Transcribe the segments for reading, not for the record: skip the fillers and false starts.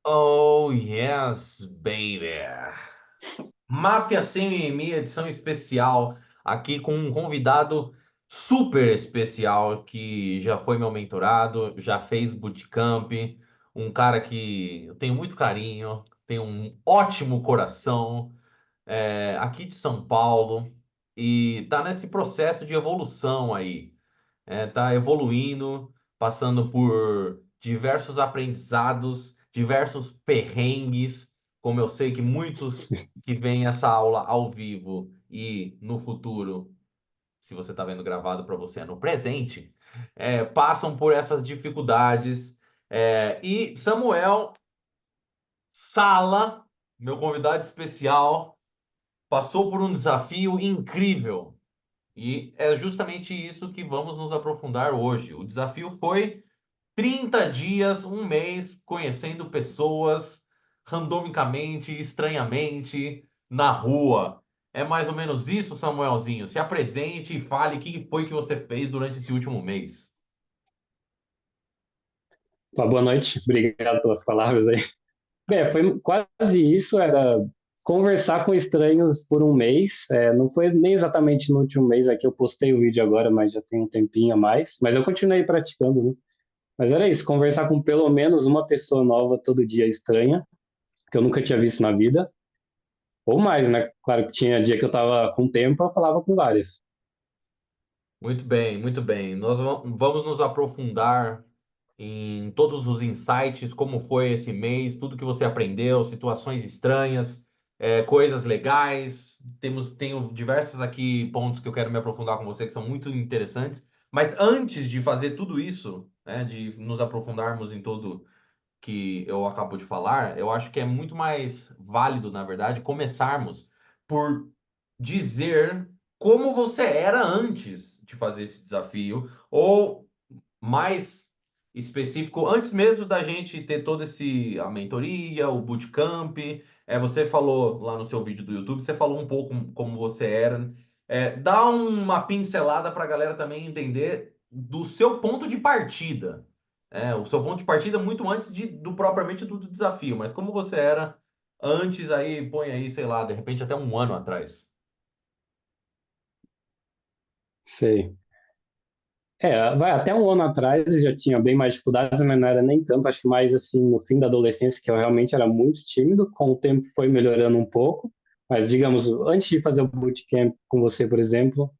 Oh, yes, baby. Máfia Sem Mimimi, edição especial, aqui com um convidado super especial que já foi meu mentorado, já fez bootcamp, um cara que eu tenho muito carinho, tem um ótimo coração, aqui de São Paulo, e tá nesse processo de evolução aí. Tá evoluindo, passando por diversos aprendizados, diversos perrengues, como eu sei que muitos que veem essa aula ao vivo e no futuro, se você está vendo gravado para você é no presente, passam por essas dificuldades. E Samuel Sala, meu convidado especial, passou por um desafio incrível. E é justamente isso que vamos nos aprofundar hoje. O desafio foi 30 dias, um mês, conhecendo pessoas randomicamente, estranhamente, na rua. É mais ou menos isso, Samuelzinho. Se apresente e fale o que foi que você fez durante esse último mês. Boa noite, obrigado pelas palavras aí. Bem, foi quase isso, era conversar com estranhos por um mês. Não foi nem exatamente no último mês, aqui eu postei o vídeo agora, mas já tem um tempinho a mais. Mas eu continuei praticando, né? Mas era isso, conversar com pelo menos uma pessoa nova todo dia estranha, que eu nunca tinha visto na vida, ou mais, né? Claro que tinha dia que eu tava com tempo, eu falava com vários. Muito bem, muito bem. Nós vamos nos aprofundar em todos os insights, como foi esse mês, tudo que você aprendeu, situações estranhas, coisas legais. Tenho diversos aqui pontos que eu quero me aprofundar com você que são muito interessantes. Mas antes de fazer tudo isso, né, de nos aprofundarmos em tudo que eu acabo de falar, eu acho que é muito mais válido, na verdade, começarmos por dizer como você era antes de fazer esse desafio, ou mais específico, antes mesmo da gente ter todo esse a mentoria, o bootcamp, você falou lá no seu vídeo do YouTube, você falou um pouco como você era, dá uma pincelada para a galera também entender do seu ponto de partida, o seu ponto de partida muito antes do propriamente do desafio, mas como você era antes aí, põe aí, sei lá, de repente até um ano atrás. Sei. Vai até um ano atrás eu já tinha bem mais dificuldades, mas não era nem tanto, acho que mais assim no fim da adolescência que eu realmente era muito tímido, com o tempo foi melhorando um pouco, mas digamos, antes de fazer o bootcamp com você, por exemplo,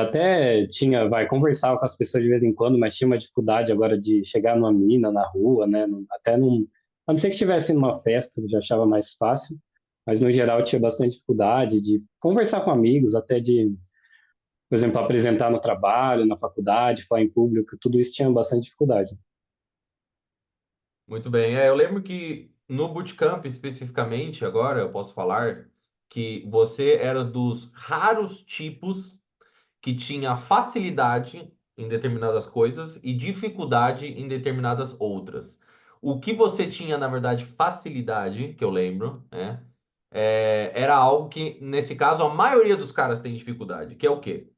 até tinha, conversava com as pessoas de vez em quando, mas tinha uma dificuldade agora de chegar numa menina na rua, né, até num, a não ser que estivesse numa festa, eu já achava mais fácil, mas no geral tinha bastante dificuldade de conversar com amigos, até de por exemplo, apresentar no trabalho, na faculdade, falar em público, tudo isso tinha bastante dificuldade. Muito bem. Eu lembro que no Bootcamp, especificamente, agora eu posso falar que você era dos raros tipos que tinha facilidade em determinadas coisas e dificuldade em determinadas outras. O que você tinha, na verdade, facilidade, que eu lembro, né? Era algo que, nesse caso, a maioria dos caras tem dificuldade, que é o quê?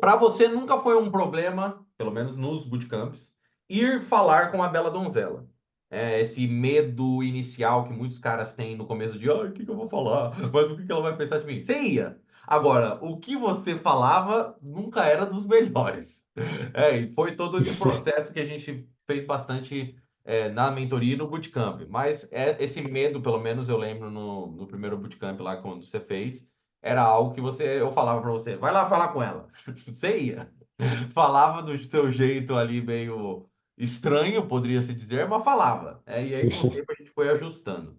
Para você nunca foi um problema, pelo menos nos bootcamps, ir falar com a bela donzela. Esse medo inicial que muitos caras têm no começo de, o que que eu vou falar? Mas o que que ela vai pensar de mim? Você ia. Agora, o que você falava nunca era dos melhores. E foi todo esse processo que a gente fez bastante na mentoria e no bootcamp. Mas esse medo, pelo menos eu lembro no primeiro bootcamp lá quando você fez, era algo que eu falava para você, vai lá falar com ela. Você ia. Falava do seu jeito ali meio estranho, poderia se dizer, mas falava. E aí com o tempo a gente foi ajustando.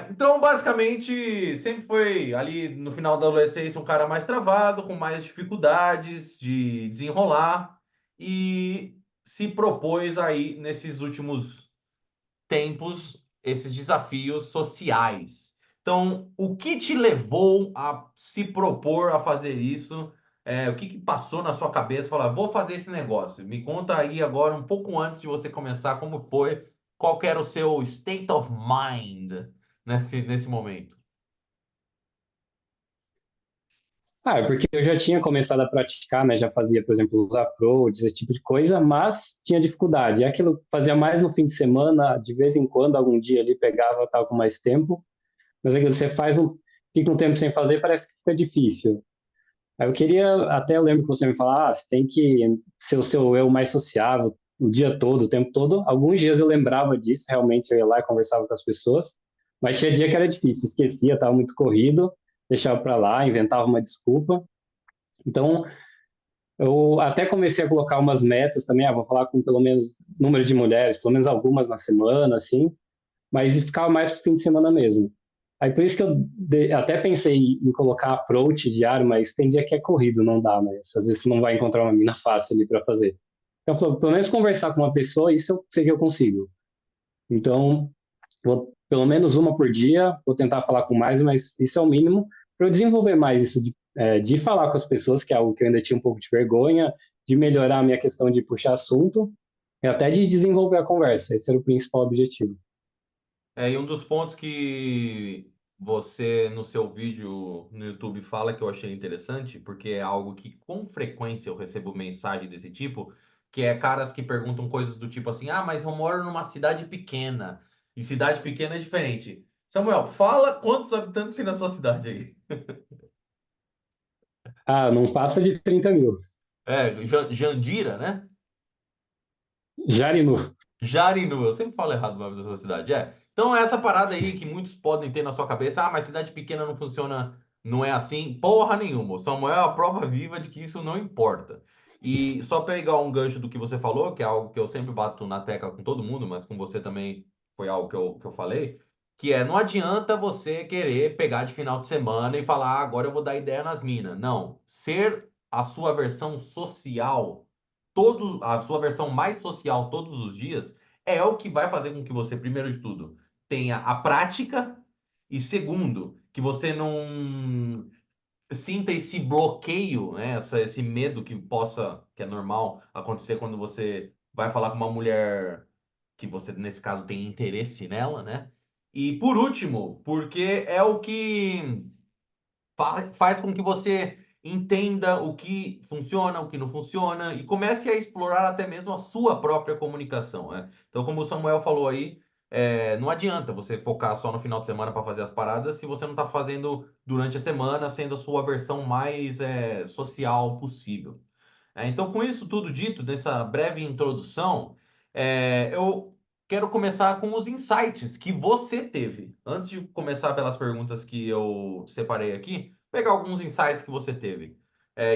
Então, basicamente, sempre foi ali no final da adolescência um cara mais travado, com mais dificuldades de desenrolar e se propôs aí nesses últimos tempos esses desafios sociais. Então, o que te levou a se propor a fazer isso? O que que passou na sua cabeça? Falar, vou fazer esse negócio. Me conta aí agora, um pouco antes de você começar, como foi, qual que era o seu state of mind nesse momento. Ah, é porque eu já tinha começado a praticar, né? Já fazia, por exemplo, os approaches, esse tipo de coisa, mas tinha dificuldade. É aquilo que fazia mais no fim de semana, de vez em quando, algum dia ali pegava, tal com mais tempo. Mas é que você fica um tempo sem fazer, parece que fica difícil. Aí eu queria, até eu lembro que você me falava, você tem que ser o seu eu mais sociável o dia todo, o tempo todo. Alguns dias eu lembrava disso, realmente eu ia lá e conversava com as pessoas, mas tinha dia que era difícil, esquecia, estava muito corrido, deixava para lá, inventava uma desculpa. Então, eu até comecei a colocar umas metas também, vou falar com pelo menos número de mulheres, pelo menos algumas na semana, assim, mas ficava mais pro fim de semana mesmo. Aí por isso que eu até pensei em colocar approach diário, mas tem dia que é corrido, não dá, né? Às vezes você não vai encontrar uma mina fácil ali para fazer. Então, pelo menos conversar com uma pessoa, isso eu sei que eu consigo. Então, vou pelo menos uma por dia, vou tentar falar com mais, mas isso é o mínimo para eu desenvolver mais isso de falar com as pessoas, que é algo que eu ainda tinha um pouco de vergonha, de melhorar a minha questão de puxar assunto e até de desenvolver a conversa. Esse era o principal objetivo. E um dos pontos que você no seu vídeo no YouTube fala que eu achei interessante, porque é algo que com frequência eu recebo mensagem desse tipo, que é caras que perguntam coisas do tipo assim: ah, mas eu moro numa cidade pequena, e cidade pequena é diferente. Samuel, fala quantos habitantes tem na sua cidade aí? Ah, não passa de 30 mil. Jandira, né? Jarinu. Jarinu, eu sempre falo errado o nome da sua cidade. Então, essa parada aí que muitos podem ter na sua cabeça, ah, mas cidade pequena não funciona, não é assim, porra nenhuma. O Samuel é a prova viva de que isso não importa. E só pegar um gancho do que você falou, que é algo que eu sempre bato na tecla com todo mundo, mas com você também foi algo que eu falei, que é, não adianta você querer pegar de final de semana e falar, ah, agora eu vou dar ideia nas minas. Não. Ser a sua versão social a sua versão mais social todos os dias, é o que vai fazer com que você, primeiro de tudo, tenha a prática e segundo, que você não sinta esse bloqueio, né, esse medo que é normal acontecer quando você vai falar com uma mulher que você, nesse caso, tem interesse nela, né? E por último, porque é o que faz com que você entenda o que funciona, o que não funciona e comece a explorar até mesmo a sua própria comunicação, né? Então, como o Samuel falou aí, não adianta você focar só no final de semana para fazer as paradas se você não está fazendo durante a semana, sendo a sua versão mais social possível. Então, com isso tudo dito, dessa breve introdução, eu quero começar com os insights que você teve. Antes de começar pelas perguntas que eu separei aqui, pegar alguns insights que você teve.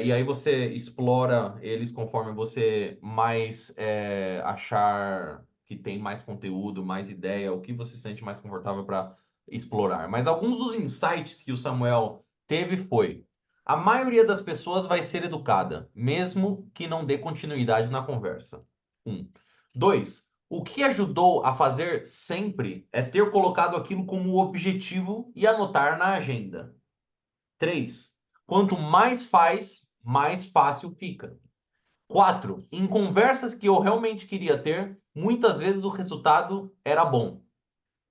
E aí você explora eles conforme você mais achar que tem mais conteúdo, mais ideia, o que você se sente mais confortável para explorar. Mas alguns dos insights que o Samuel teve foi. A maioria das pessoas vai ser educada, mesmo que não dê continuidade na conversa. Um. Dois. O que ajudou a fazer sempre é ter colocado aquilo como objetivo e anotar na agenda. Três. Quanto mais faz, mais fácil fica. Quatro. Em conversas que eu realmente queria ter, muitas vezes o resultado era bom.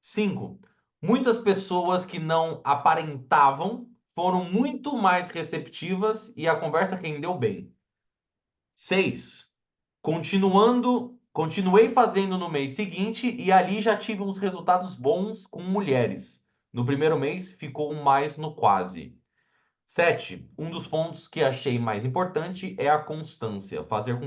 5. Muitas pessoas que não aparentavam foram muito mais receptivas e a conversa rendeu bem. 6. Continuei fazendo no mês seguinte e ali já tive uns resultados bons com mulheres. No primeiro mês ficou mais no quase. 7. Um dos pontos que achei mais importante é a constância, fazer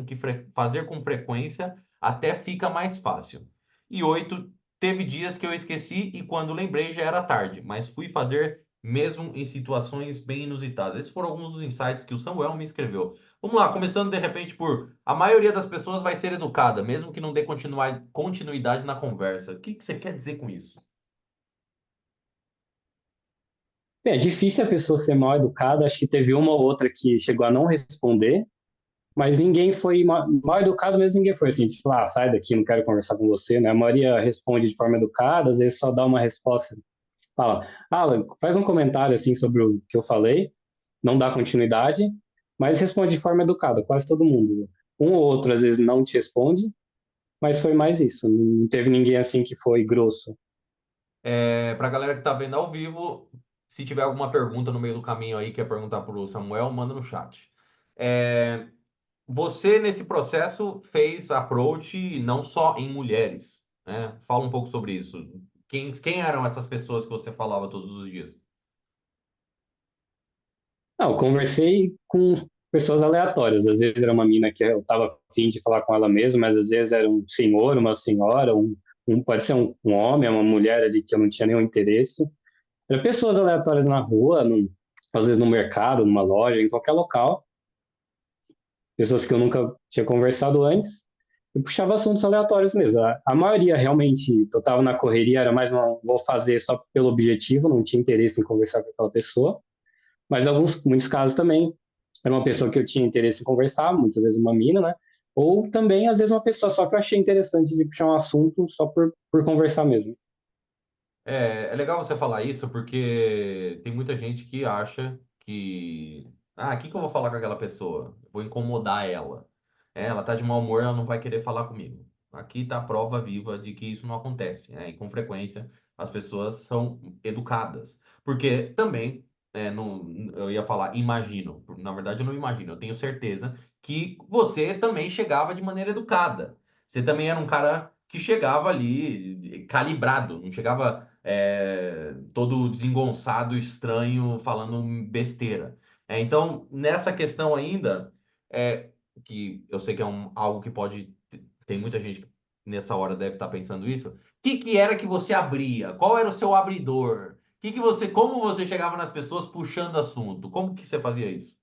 com frequência até fica mais fácil. E 8. Teve dias que eu esqueci e quando lembrei já era tarde, mas fui fazer mesmo em situações bem inusitadas. Esses foram alguns dos insights que o Samuel me escreveu. Vamos lá, começando de repente por a maioria das pessoas vai ser educada, mesmo que não dê continuidade na conversa. O que você quer dizer com isso? É difícil a pessoa ser mal educada, acho que teve uma ou outra que chegou a não responder, mas ninguém foi mal educado mesmo, ninguém foi assim, tipo, ah, sai daqui, não quero conversar com você, né? A maioria responde de forma educada, às vezes só dá uma resposta, fala, Alan, faz um comentário assim sobre o que eu falei, não dá continuidade, mas responde de forma educada, quase todo mundo. Um ou outro às vezes não te responde, mas foi mais isso, não teve ninguém assim que foi grosso. Para a galera que está vendo ao vivo, Se tiver alguma pergunta no meio do caminho aí, quer perguntar para o Samuel, manda no chat. É, você, nesse processo, fez approach não só em mulheres, né? Fala um pouco sobre isso. Quem eram essas pessoas que você falava todos os dias? Não, eu conversei com pessoas aleatórias. Às vezes era uma mina que eu tava afim de falar com ela mesmo, mas às vezes era um senhor, uma senhora, pode ser um homem, uma mulher ali que eu não tinha nenhum interesse. Era pessoas aleatórias na rua, às vezes no mercado, numa loja, em qualquer local. Pessoas que eu nunca tinha conversado antes. E puxava assuntos aleatórios mesmo. A maioria realmente, eu tava na correria, era mais uma, vou fazer só pelo objetivo, não tinha interesse em conversar com aquela pessoa. Mas muitos casos também, era uma pessoa que eu tinha interesse em conversar, muitas vezes uma mina, né? Ou também, às vezes, uma pessoa só que eu achei interessante de puxar um assunto só por conversar mesmo. É legal você falar isso porque tem muita gente que acha que, o que que eu vou falar com aquela pessoa? Vou incomodar ela. Ela tá de mau humor, ela não vai querer falar comigo. Aqui tá a prova viva de que isso não acontece, né? E com frequência as pessoas são educadas. Porque também, não, eu ia falar, imagino. Na verdade, eu não imagino, eu tenho certeza que você também chegava de maneira educada. Você também era um cara que chegava ali calibrado, não chegava todo desengonçado, estranho, falando besteira. Então, nessa questão ainda, que eu sei que é algo que pode. Tem muita gente que nessa hora deve estar pensando isso. O que era que você abria? Qual era o seu abridor? Como você chegava nas pessoas puxando assunto? Como que você fazia isso?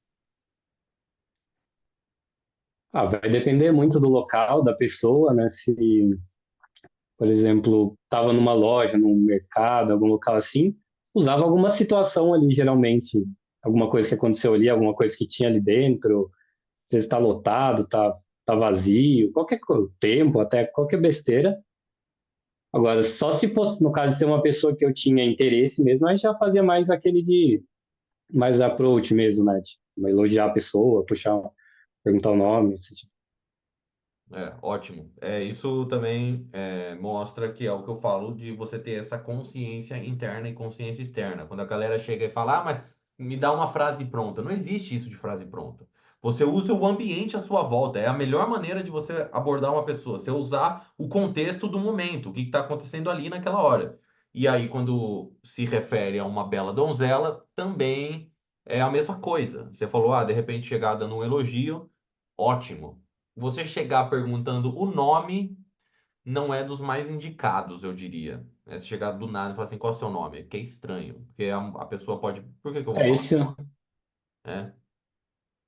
Ah, vai depender muito do local, da pessoa, né? Se, por exemplo, estava numa loja, num mercado, algum local assim, usava alguma situação ali, geralmente, alguma coisa que aconteceu ali, alguma coisa que tinha ali dentro, às vezes está lotado, tá vazio, tempo, até qualquer besteira. Agora, só se fosse, no caso de ser uma pessoa que eu tinha interesse mesmo, aí já fazia mais aquele de mais approach mesmo, né? Tipo, elogiar a pessoa, puxar, perguntar o nome, esse tipo. Ótimo. Isso também mostra que é o que eu falo de você ter essa consciência interna e consciência externa. Quando a galera chega e fala, mas me dá uma frase pronta. Não existe isso de frase pronta. Você usa o ambiente à sua volta. É a melhor maneira de você abordar uma pessoa. Você usar o contexto do momento, o que está acontecendo ali naquela hora. E aí, quando se refere a uma bela donzela, também é a mesma coisa. Você falou, de repente chegar dando um elogio, ótimo. Você chegar perguntando o nome não é dos mais indicados, eu diria. Se chegar do nada e falar assim, qual é o seu nome? Que é estranho, porque a pessoa pode. Por que que eu vou É falar? esse,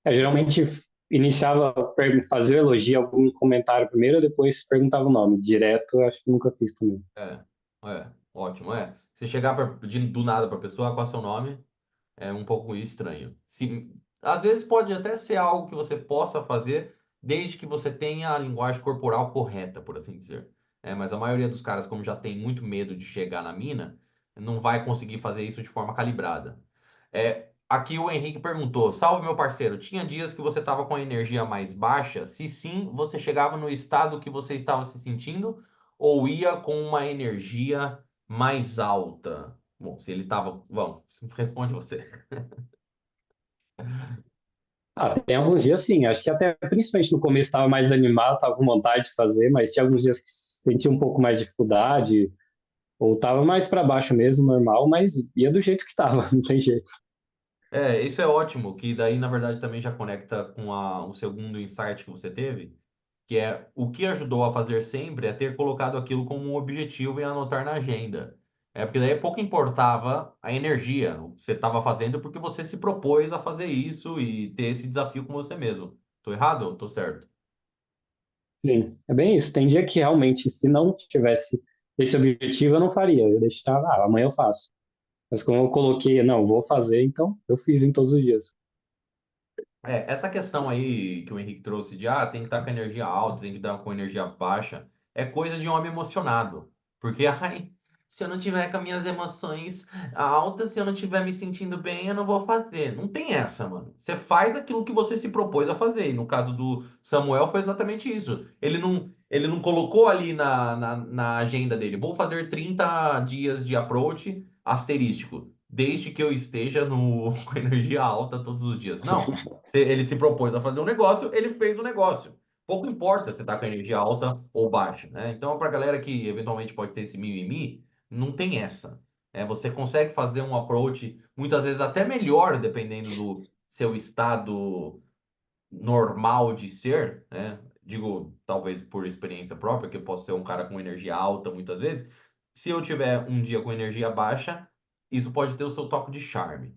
É, geralmente iniciava fazia o elogio, algum comentário primeiro, depois perguntava o nome. Direto, eu acho que nunca fiz também. é, ótimo, Se chegar do nada para a pessoa, qual é o seu nome? É um pouco estranho. Às vezes pode até ser algo que você possa fazer, desde que você tenha a linguagem corporal correta, por assim dizer. Mas a maioria dos caras, como já tem muito medo de chegar na mina, não vai conseguir fazer isso de forma calibrada. Aqui o Henrique perguntou: Salve, meu parceiro, tinha dias que você estava com a energia mais baixa? Se sim, você chegava no estado que você estava se sentindo ou ia com uma energia mais alta? Bom, se ele estava. Vamos, responde você. Ah, tem alguns dias sim, acho que até principalmente no começo estava mais animado, estava com vontade de fazer, mas tinha alguns dias que sentia um pouco mais de dificuldade, ou estava mais para baixo mesmo, normal, mas ia do jeito que estava, não tem jeito. Isso é ótimo, que daí, na verdade, também já conecta com o segundo insight que você teve, que é o que ajudou a fazer sempre é ter colocado aquilo como um objetivo e anotar na agenda. Porque daí pouco importava a energia, o que você estava fazendo, porque você se propôs a fazer isso e ter esse desafio com você mesmo. Tô errado ou tô certo? Sim, é bem isso. Tem dia que realmente, se não tivesse esse objetivo, eu não faria. Eu deixava, amanhã eu faço. Mas como eu coloquei, não, vou fazer, então eu fiz em todos os dias. Essa questão aí que o Henrique trouxe de tem que estar com energia alta, tem que estar com energia baixa, é coisa de homem emocionado. Porque, se eu não tiver com as minhas emoções altas, se eu não estiver me sentindo bem, eu não vou fazer. Não tem essa, mano. Você faz aquilo que você se propôs a fazer. E no caso do Samuel foi exatamente isso. Ele não colocou ali na agenda dele, vou fazer 30 dias de approach asterístico. desde que eu esteja com energia alta todos os dias. Não. Ele se propôs a fazer um negócio, ele fez o negócio. Pouco importa se está com energia alta ou baixa, né? Então, para a galera que eventualmente pode ter esse mimimi, não tem essa. Você consegue fazer um approach, muitas vezes até melhor, dependendo do seu estado normal de ser, né? Digo, talvez por experiência própria, que eu posso ser um cara com energia alta muitas vezes. Se eu tiver um dia com energia baixa, isso pode ter o seu toque de charme.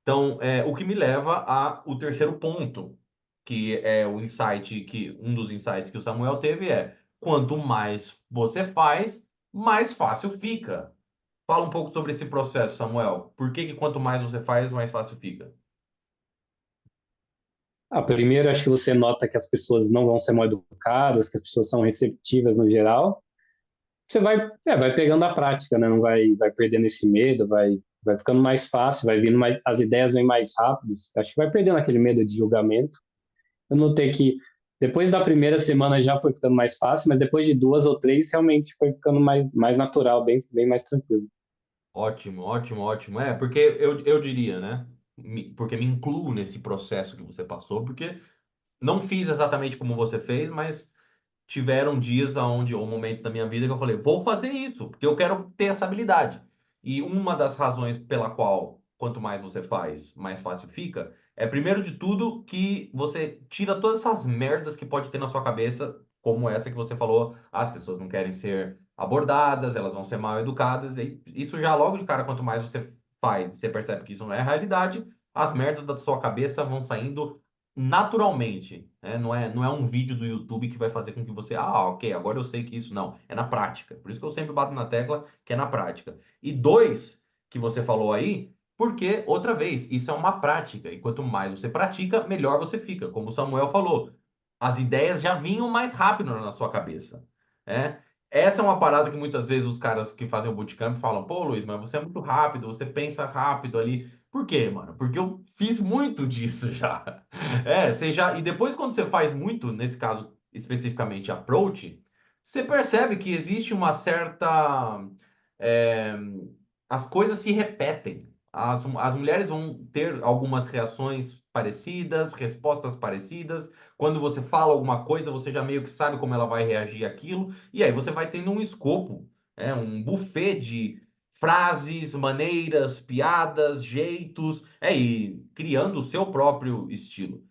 Então, o que me leva a o terceiro ponto, que é o insight que um dos insights que o Samuel teve quanto mais você faz, mais fácil fica. Fala um pouco sobre esse processo, Samuel. Por que que quanto mais você faz, mais fácil fica? Primeiro, acho que você nota que as pessoas não vão ser mal educadas, que as pessoas são receptivas no geral. Você vai pegando a prática, né? Não vai perdendo esse medo, vai ficando mais fácil, vai vindo mais, as ideias vêm mais rápidas. Acho que vai perdendo aquele medo de julgamento. Eu notei que depois da primeira semana já foi ficando mais fácil, mas depois de 2 ou 3 realmente foi ficando mais natural, bem mais tranquilo. Ótimo, ótimo, ótimo. Porque eu diria, né? Porque me incluo nesse processo que você passou, porque não fiz exatamente como você fez, mas tiveram dias aonde, ou momentos da minha vida que eu falei, vou fazer isso, porque eu quero ter essa habilidade. E uma das razões pela qual, quanto mais você faz, mais fácil fica, primeiro de tudo, que você tira todas essas merdas que pode ter na sua cabeça, como essa que você falou, as pessoas não querem ser abordadas, elas vão ser mal educadas, e isso já logo de cara, quanto mais você faz, você percebe que isso não é a realidade, as merdas da sua cabeça vão saindo naturalmente, né? Não é um vídeo do YouTube que vai fazer com que você, ok, agora eu sei que isso não, é na prática. Por isso que eu sempre bato na tecla que é na prática. E dois, que você falou aí, porque, outra vez, isso é uma prática. E quanto mais você pratica, melhor você fica. Como o Samuel falou, as ideias já vinham mais rápido na sua cabeça, né? Essa é uma parada que muitas vezes os caras que fazem o bootcamp falam, pô, Luiz, mas você é muito rápido, você pensa rápido ali. Por quê, mano? Porque eu fiz muito disso já. Você já. E depois, quando você faz muito, nesse caso especificamente approach, você percebe que existe uma certa. é, As coisas se repetem. As mulheres vão ter algumas reações parecidas, respostas parecidas. Quando você fala alguma coisa, você já meio que sabe como ela vai reagir àquilo. E aí você vai tendo um escopo, um buffet de frases, maneiras, piadas, jeitos, e criando o seu próprio estilo.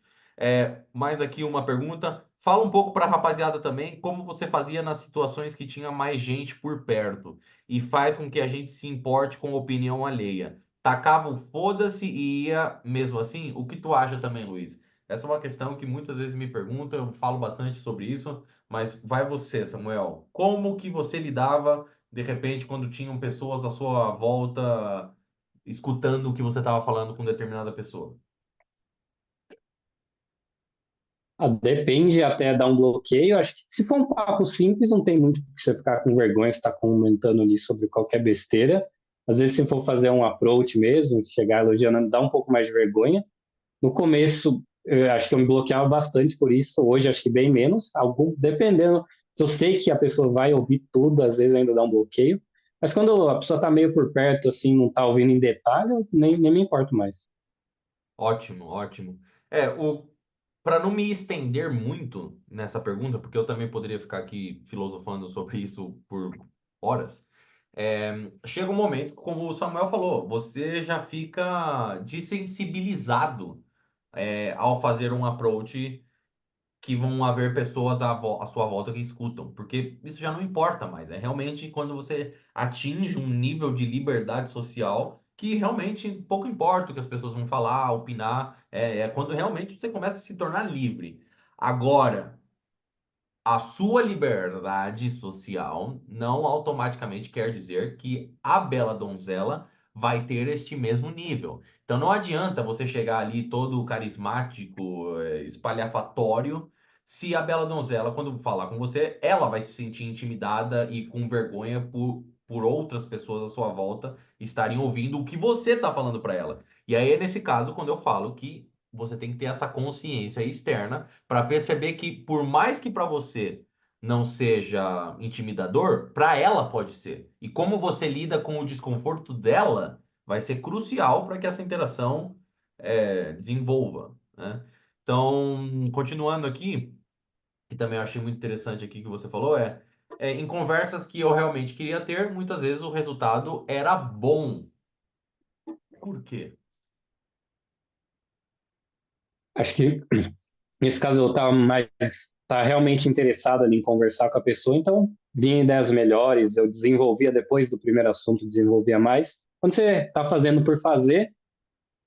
Mais aqui uma pergunta. Fala um pouco para a rapaziada também como você fazia nas situações que tinha mais gente por perto e faz com que a gente se importe com a opinião alheia. Tacava o foda-se e ia mesmo assim? O que tu acha também, Luiz? Essa é uma questão que muitas vezes me perguntam, eu falo bastante sobre isso, mas vai você, Samuel. Como que você lidava, de repente, quando tinham pessoas à sua volta escutando o que você estava falando com determinada pessoa? Depende até dar um bloqueio. Acho que se for um papo simples, não tem muito que você ficar com vergonha, você está comentando ali sobre qualquer besteira. Às vezes, se for fazer um approach mesmo, chegar elogiando, dá um pouco mais de vergonha. No começo, eu acho que eu me bloqueava bastante por isso. Hoje, acho que bem menos. Dependendo, se eu sei que a pessoa vai ouvir tudo, às vezes ainda dá um bloqueio. Mas quando a pessoa está meio por perto, assim, não está ouvindo em detalhe, eu nem me importo mais. Ótimo, ótimo. Para não me estender muito nessa pergunta, porque eu também poderia ficar aqui filosofando sobre isso por horas, chega um momento, como o Samuel falou, você já fica desensibilizado, ao fazer um approach que vão haver pessoas à sua volta que escutam, porque isso já não importa mais. É realmente quando você atinge um nível de liberdade social que realmente pouco importa o que as pessoas vão falar, opinar, é quando realmente você começa a se tornar livre. Agora, a sua liberdade social não automaticamente quer dizer que a bela donzela vai ter este mesmo nível. Então não adianta você chegar ali todo carismático, espalhafatório, se a bela donzela, quando falar com você, ela vai se sentir intimidada e com vergonha por outras pessoas à sua volta estarem ouvindo o que você está falando para ela. E aí é nesse caso quando eu falo que você tem que ter essa consciência externa para perceber que, por mais que para você não seja intimidador, para ela pode ser. E como você lida com o desconforto dela vai ser crucial para que essa interação desenvolva, né? Então, continuando aqui, que também eu achei muito interessante aqui que você falou, em conversas que eu realmente queria ter, muitas vezes o resultado era bom. Por quê? Acho que nesse caso eu estava mais tá realmente interessado ali em conversar com a pessoa, então vinha ideias melhores, eu desenvolvia depois do primeiro assunto, desenvolvia mais. Quando você está fazendo por fazer,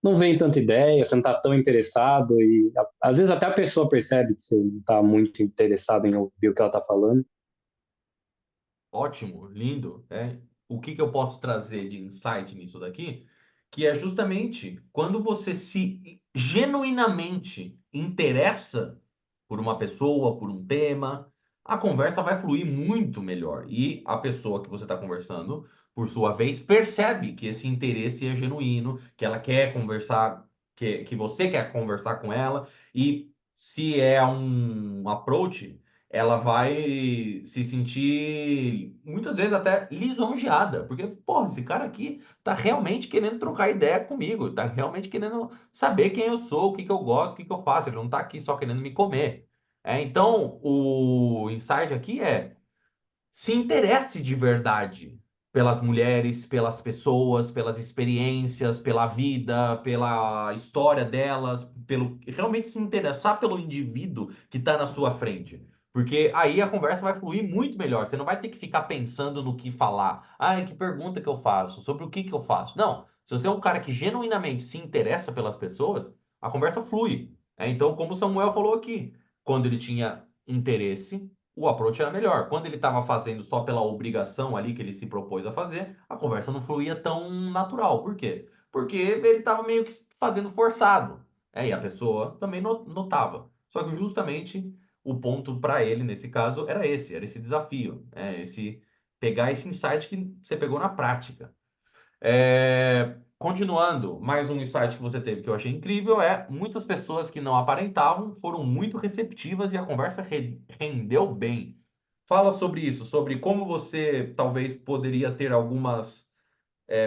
não vem tanta ideia, você não está tão interessado e às vezes até a pessoa percebe que você não está muito interessado em ouvir o que ela está falando. Ótimo, lindo, né? O que que eu posso trazer de insight nisso daqui? Que é justamente quando você se genuinamente interessa por uma pessoa, por um tema, a conversa vai fluir muito melhor. E a pessoa que você está conversando, por sua vez, percebe que esse interesse é genuíno, que ela quer conversar, que você quer conversar com ela, e se é um approach ela vai se sentir muitas vezes até lisonjeada, porque, pô, esse cara aqui tá realmente querendo trocar ideia comigo, tá realmente querendo saber quem eu sou, o que que eu gosto, o que que eu faço, ele não tá aqui só querendo me comer. Então, o insight aqui se interesse de verdade pelas mulheres, pelas pessoas, pelas experiências, pela vida, pela história delas, pelo realmente se interessar pelo indivíduo que está na sua frente. Porque aí a conversa vai fluir muito melhor. Você não vai ter que ficar pensando no que falar. Ah, que pergunta que eu faço? Sobre o que que eu faço? Não. Se você é um cara que genuinamente se interessa pelas pessoas, a conversa flui. Então, como o Samuel falou aqui, quando ele tinha interesse, o approach era melhor. Quando ele estava fazendo só pela obrigação ali que ele se propôs a fazer, a conversa não fluía tão natural. Por quê? Porque ele estava meio que fazendo forçado. E a pessoa também notava. Só que justamente o ponto para ele, nesse caso, era esse desafio. Esse pegar esse insight que você pegou na prática. Continuando, mais um insight que você teve que eu achei incrível muitas pessoas que não aparentavam foram muito receptivas e a conversa rendeu bem. Fala sobre isso, sobre como você talvez poderia ter algumas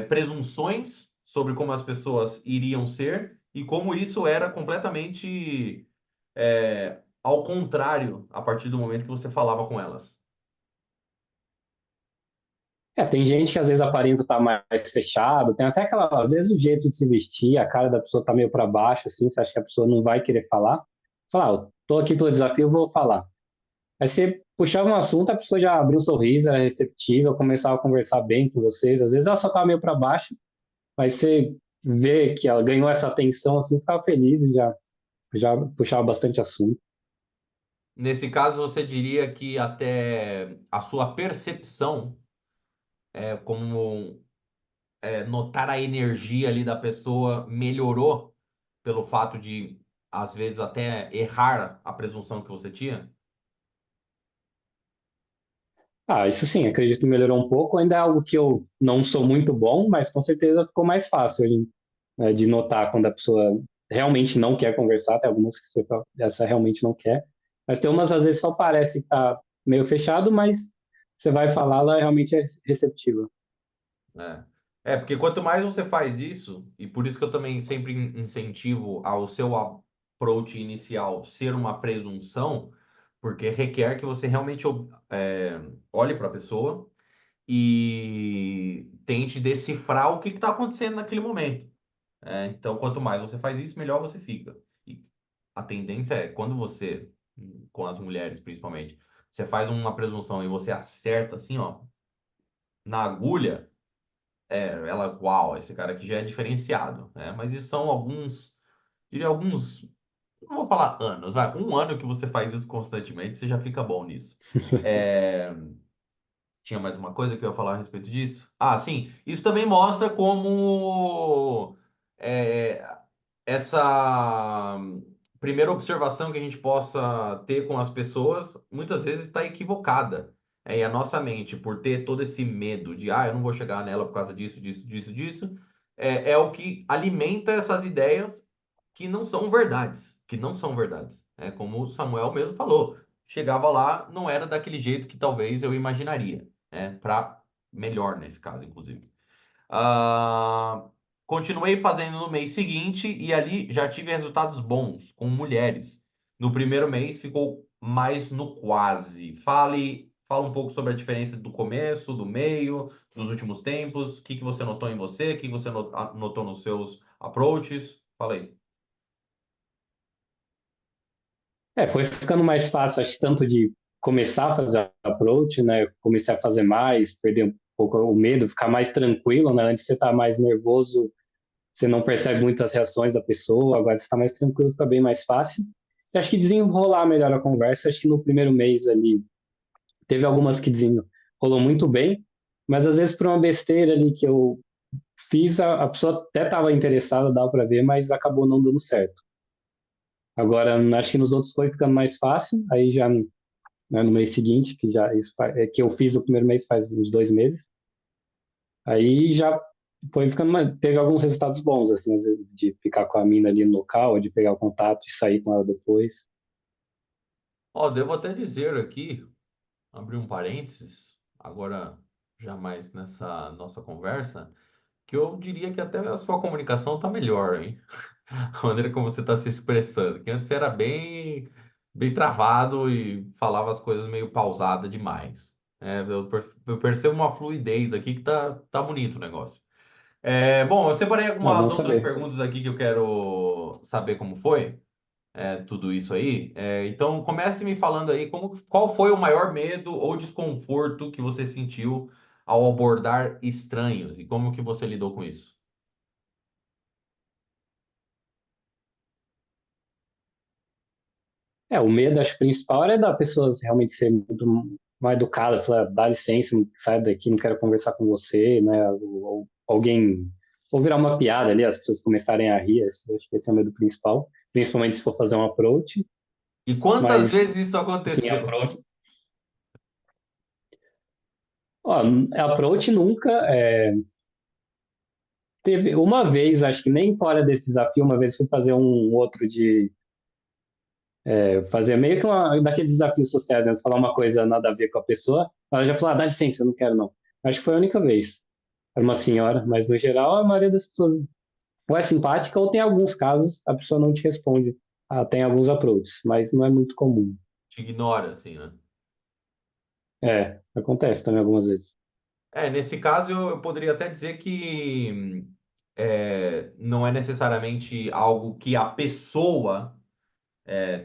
presunções sobre como as pessoas iriam ser e como isso era completamente ao contrário a partir do momento que você falava com elas. Tem gente que às vezes aparenta estar mais fechado, tem até aquela, às vezes o jeito de se vestir, a cara da pessoa tá meio para baixo, assim, você acha que a pessoa não vai querer falar. Falar, eu tô aqui pelo desafio, eu vou falar. Aí você puxava um assunto, a pessoa já abriu um sorriso, era receptiva, começava a conversar bem com vocês. Às vezes ela só tá meio para baixo, mas você vê que ela ganhou essa atenção, assim, ficava feliz e já puxava bastante assunto. Nesse caso, você diria que até a sua percepção como notar a energia ali da pessoa melhorou pelo fato de, às vezes, até errar a presunção que você tinha? Ah, isso sim, acredito que melhorou um pouco. Ainda é algo que eu não sou muito bom, mas com certeza ficou mais fácil hoje, né, de notar quando a pessoa realmente não quer conversar. Tem algumas que você fala, essa realmente não quer. Mas tem umas, às vezes, só parece que tá meio fechado, mas você vai falar, ela realmente é receptiva. Né? Porque quanto mais você faz isso, e por isso que eu também sempre incentivo ao seu approach inicial ser uma presunção, porque requer que você realmente olhe para a pessoa e tente decifrar o que está acontecendo naquele momento. Então, quanto mais você faz isso, melhor você fica. E a tendência é, quando você, com as mulheres principalmente, você faz uma presunção e você acerta assim, ó, na agulha, ela, uau, esse cara aqui já é diferenciado, né? Mas isso são diria alguns, não vou falar anos, vai, um ano que você faz isso constantemente, você já fica bom nisso. É, Tinha mais uma coisa que eu ia falar a respeito disso? Ah, sim, isso também mostra como é, essa primeira observação que a gente possa ter com as pessoas muitas vezes está equivocada. E a nossa mente, por ter todo esse medo de, eu não vou chegar nela por causa disso, disso, disso, disso, é o que alimenta essas ideias que não são verdades, que não são verdades. Como o Samuel mesmo falou, chegava lá, não era daquele jeito que talvez eu imaginaria, para melhor nesse caso, inclusive. Ah, Continuei fazendo no mês seguinte e ali já tive resultados bons com mulheres. No primeiro mês ficou mais no quase. Fala um pouco sobre a diferença do começo, do meio, dos últimos tempos. O que que você notou em você? O que você notou nos seus approaches? Fala aí. Foi ficando mais fácil, acho, tanto de começar a fazer approach, né? Comecei a fazer mais, perder um pouco o medo, ficar mais tranquilo, né? Antes você tá mais nervoso, você não percebe muito as reações da pessoa, agora você está mais tranquilo, fica bem mais fácil. E acho que desenrolar melhor a conversa, acho que no primeiro mês ali teve algumas que desenrolou muito bem, mas às vezes por uma besteira ali que eu fiz, a pessoa até estava interessada, dava para ver, mas acabou não dando certo. Agora, acho que nos outros foi ficando mais fácil, aí já, né, no mês seguinte, que já que eu fiz o primeiro mês faz uns 2 meses, aí já foi ficando teve alguns resultados bons, assim, às vezes de ficar com a mina ali no local, de pegar o contato e sair com ela depois. Ó, devo até dizer aqui, abrir um parênteses, agora jamais nessa nossa conversa, que eu diria que até a sua comunicação tá melhor, hein? A maneira como você está se expressando, que antes você era bem travado e falava as coisas meio pausada demais. Eu percebo uma fluidez aqui que tá bonito o negócio. Bom, eu separei Ah, bom algumas outras saber. perguntas aqui que eu quero saber como foi, tudo isso aí. Então, comece me falando aí qual foi o maior medo ou desconforto que você sentiu ao abordar estranhos e como que você lidou com isso? O medo, acho, principal era da pessoa realmente ser muito mal educada, falar, dá licença, sai daqui, não quero conversar com você, né? Ou alguém, ou virar uma piada ali, as pessoas começarem a rir, acho que esse é o medo principal, principalmente se for fazer um approach, E quantas mas, vezes isso assim, aconteceu? ó, approach nunca, teve uma vez, acho que nem fora desse desafio, uma vez fui fazer um outro de fazer meio que daqueles desafios sociais, né? Falar uma coisa nada a ver com a pessoa, ela já falou, ah, dá licença, eu não quero não. Acho que foi a única vez. Era uma senhora, mas no geral a maioria das pessoas ou é simpática ou tem alguns casos a pessoa não te responde. Ah, tem alguns approaches, mas não é muito comum. Te ignora, assim, né? Acontece também algumas vezes. Nesse caso, eu poderia até dizer que não é necessariamente algo que a pessoa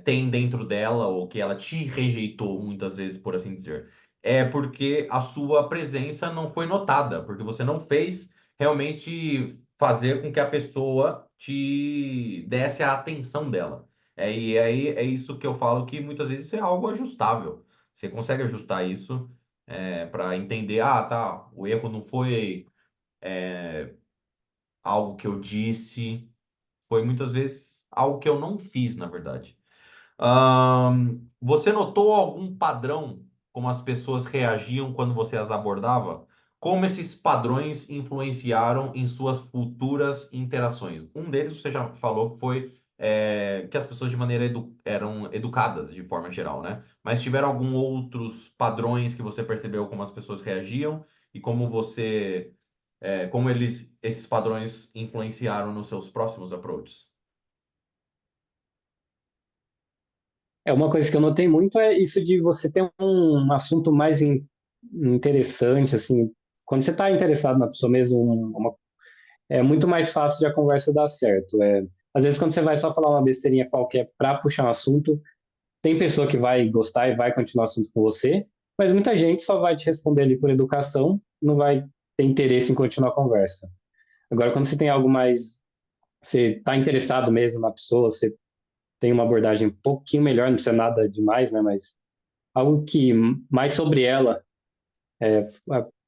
tem dentro dela ou que ela te rejeitou muitas vezes, por assim dizer. É porque a sua presença não foi notada, porque você não fez realmente fazer com que a pessoa te desse a atenção dela. E aí é isso que eu falo que muitas vezes é algo ajustável. Você consegue ajustar isso para entender, ah, tá, o erro não foi algo que eu disse, foi muitas vezes algo que eu não fiz, na verdade. Você notou algum padrão como as pessoas reagiam quando você as abordava? Como esses padrões influenciaram em suas futuras interações? Um deles você já falou que foi que as pessoas de maneira eram educadas de forma geral, né? Mas tiveram algum outros padrões que você percebeu como as pessoas reagiam e como esses padrões influenciaram nos seus próximos approaches? Uma coisa que eu notei muito é isso de você ter um assunto mais interessante, assim, quando você está interessado na pessoa mesmo, é muito mais fácil de a conversa dar certo. Às vezes, quando você vai só falar uma besteirinha qualquer para puxar um assunto, tem pessoa que vai gostar e vai continuar o assunto com você, mas muita gente só vai te responder ali por educação, não vai ter interesse em continuar a conversa. Agora, quando você tem algo mais, você está interessado mesmo na pessoa, você tem uma abordagem um pouquinho melhor, não precisa nada demais, né? Mas algo que mais sobre ela é,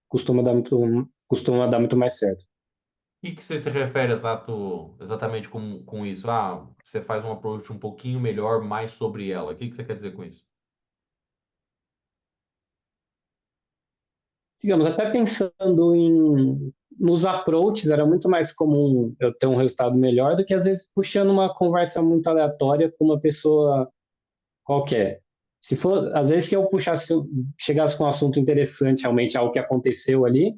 costuma dar muito mais certo. Que você se refere exatamente com isso? Ah, você faz um approach um pouquinho melhor, mais sobre ela. O que você quer dizer com isso? Digamos, até pensando nos approaches, era muito mais comum eu ter um resultado melhor do que às vezes puxando uma conversa muito aleatória com uma pessoa qualquer. Se for, às vezes se eu chegasse com um assunto interessante, realmente algo que aconteceu ali,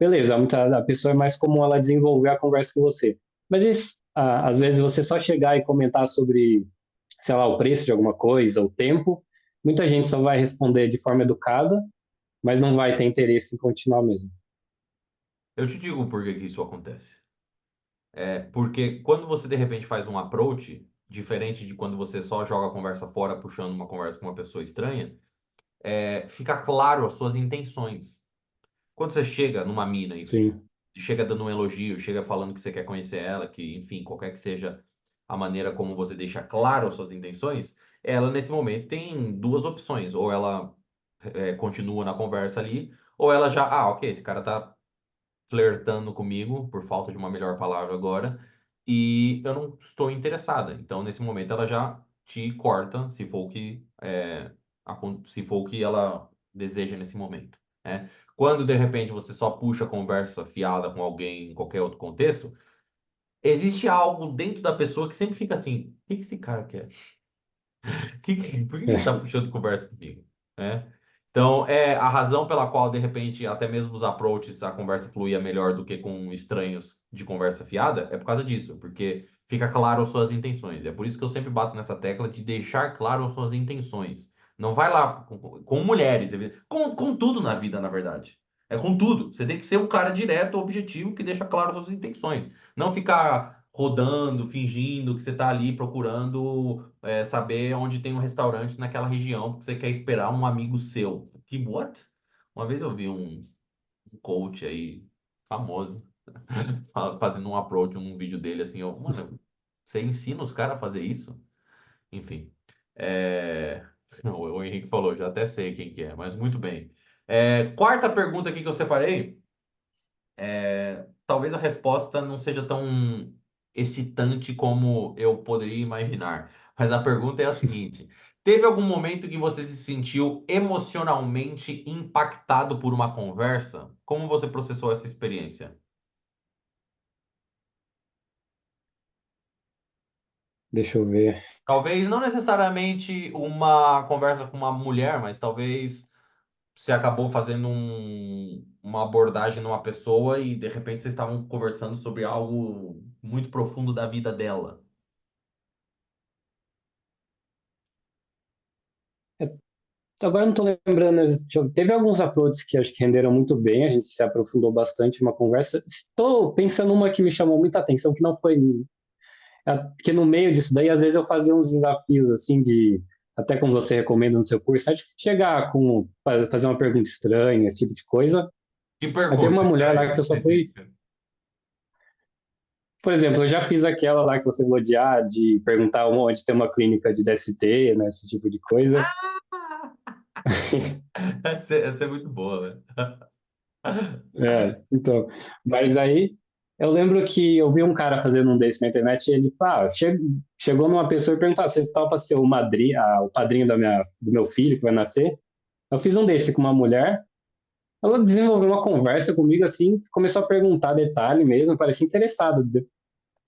beleza, a pessoa é mais comum ela desenvolver a conversa com você. Mas isso, às vezes você só chegar e comentar sobre, sei lá, o preço de alguma coisa, o tempo, muita gente só vai responder de forma educada, mas não vai ter interesse em continuar mesmo. Eu te digo por que que isso acontece. Porque quando você de repente faz um approach, diferente de quando você só joga a conversa fora, puxando uma conversa com uma pessoa estranha, fica claro as suas intenções. Quando você chega numa mina Sim. e chega dando um elogio, chega falando que você quer conhecer ela, que, enfim, qualquer que seja a maneira como você deixa claro as suas intenções, ela nesse momento tem duas opções. Ou ela continua na conversa ali, ou ela já, ok, esse cara tá flertando comigo, por falta de uma melhor palavra agora, e eu não estou interessada. Então, nesse momento, ela já te corta, se for o que, se for o que ela deseja nesse momento, né? Quando, de repente, você só puxa a conversa fiada com alguém em qualquer outro contexto, existe algo dentro da pessoa que sempre fica assim, o que que esse cara quer? Por que ele tá puxando conversa comigo? Né? Então, é a razão pela qual, de repente, até mesmo os approaches, a conversa fluía melhor do que com estranhos de conversa fiada, é por causa disso, porque fica claro as suas intenções. É por isso que eu sempre bato nessa tecla de deixar claro as suas intenções. Não vai lá com mulheres, com tudo na vida, na verdade. É com tudo. Você tem que ser um cara direto, objetivo, que deixa claro as suas intenções. Não ficar rodando, fingindo que você está ali procurando saber onde tem um restaurante naquela região, porque você quer esperar um amigo seu. Que what? Uma vez eu vi um coach aí, famoso, fazendo um approach num vídeo dele, assim, mano, você ensina os caras a fazer isso? Enfim. É... Não, o Henrique falou, já até sei quem que é, mas muito bem. Quarta pergunta aqui que eu separei. Talvez a resposta não seja tão excitante como eu poderia imaginar. Mas a pergunta é a seguinte: teve algum momento que você se sentiu emocionalmente impactado por uma conversa? Como você processou essa experiência? Deixa eu ver. Talvez não necessariamente uma conversa com uma mulher, mas talvez você acabou fazendo uma abordagem numa pessoa e de repente vocês estavam conversando sobre algo muito profundo da vida dela. Agora eu não tô lembrando, teve alguns approaches que acho que renderam muito bem, a gente se aprofundou bastante numa conversa. Estou pensando uma que me chamou muita atenção, que não foi, que no meio disso daí, às vezes eu fazia uns desafios, assim, até como você recomenda no seu curso, é de chegar fazer uma pergunta estranha, esse tipo de coisa. Que Aí teve pergunta uma mulher estranha, lá que eu só fui, específica. por exemplo, eu já fiz aquela lá que você falou de perguntar onde tem uma clínica de DST, né, esse tipo de coisa. Essa é muito boa, né? Então, mas aí eu lembro que eu vi um cara fazendo um desse na internet e ele, chegou numa pessoa e perguntou: você topa ser o padrinho do meu filho que vai nascer? Eu fiz um desse com uma mulher, ela desenvolveu uma conversa comigo assim, começou a perguntar detalhe mesmo, parecia interessada.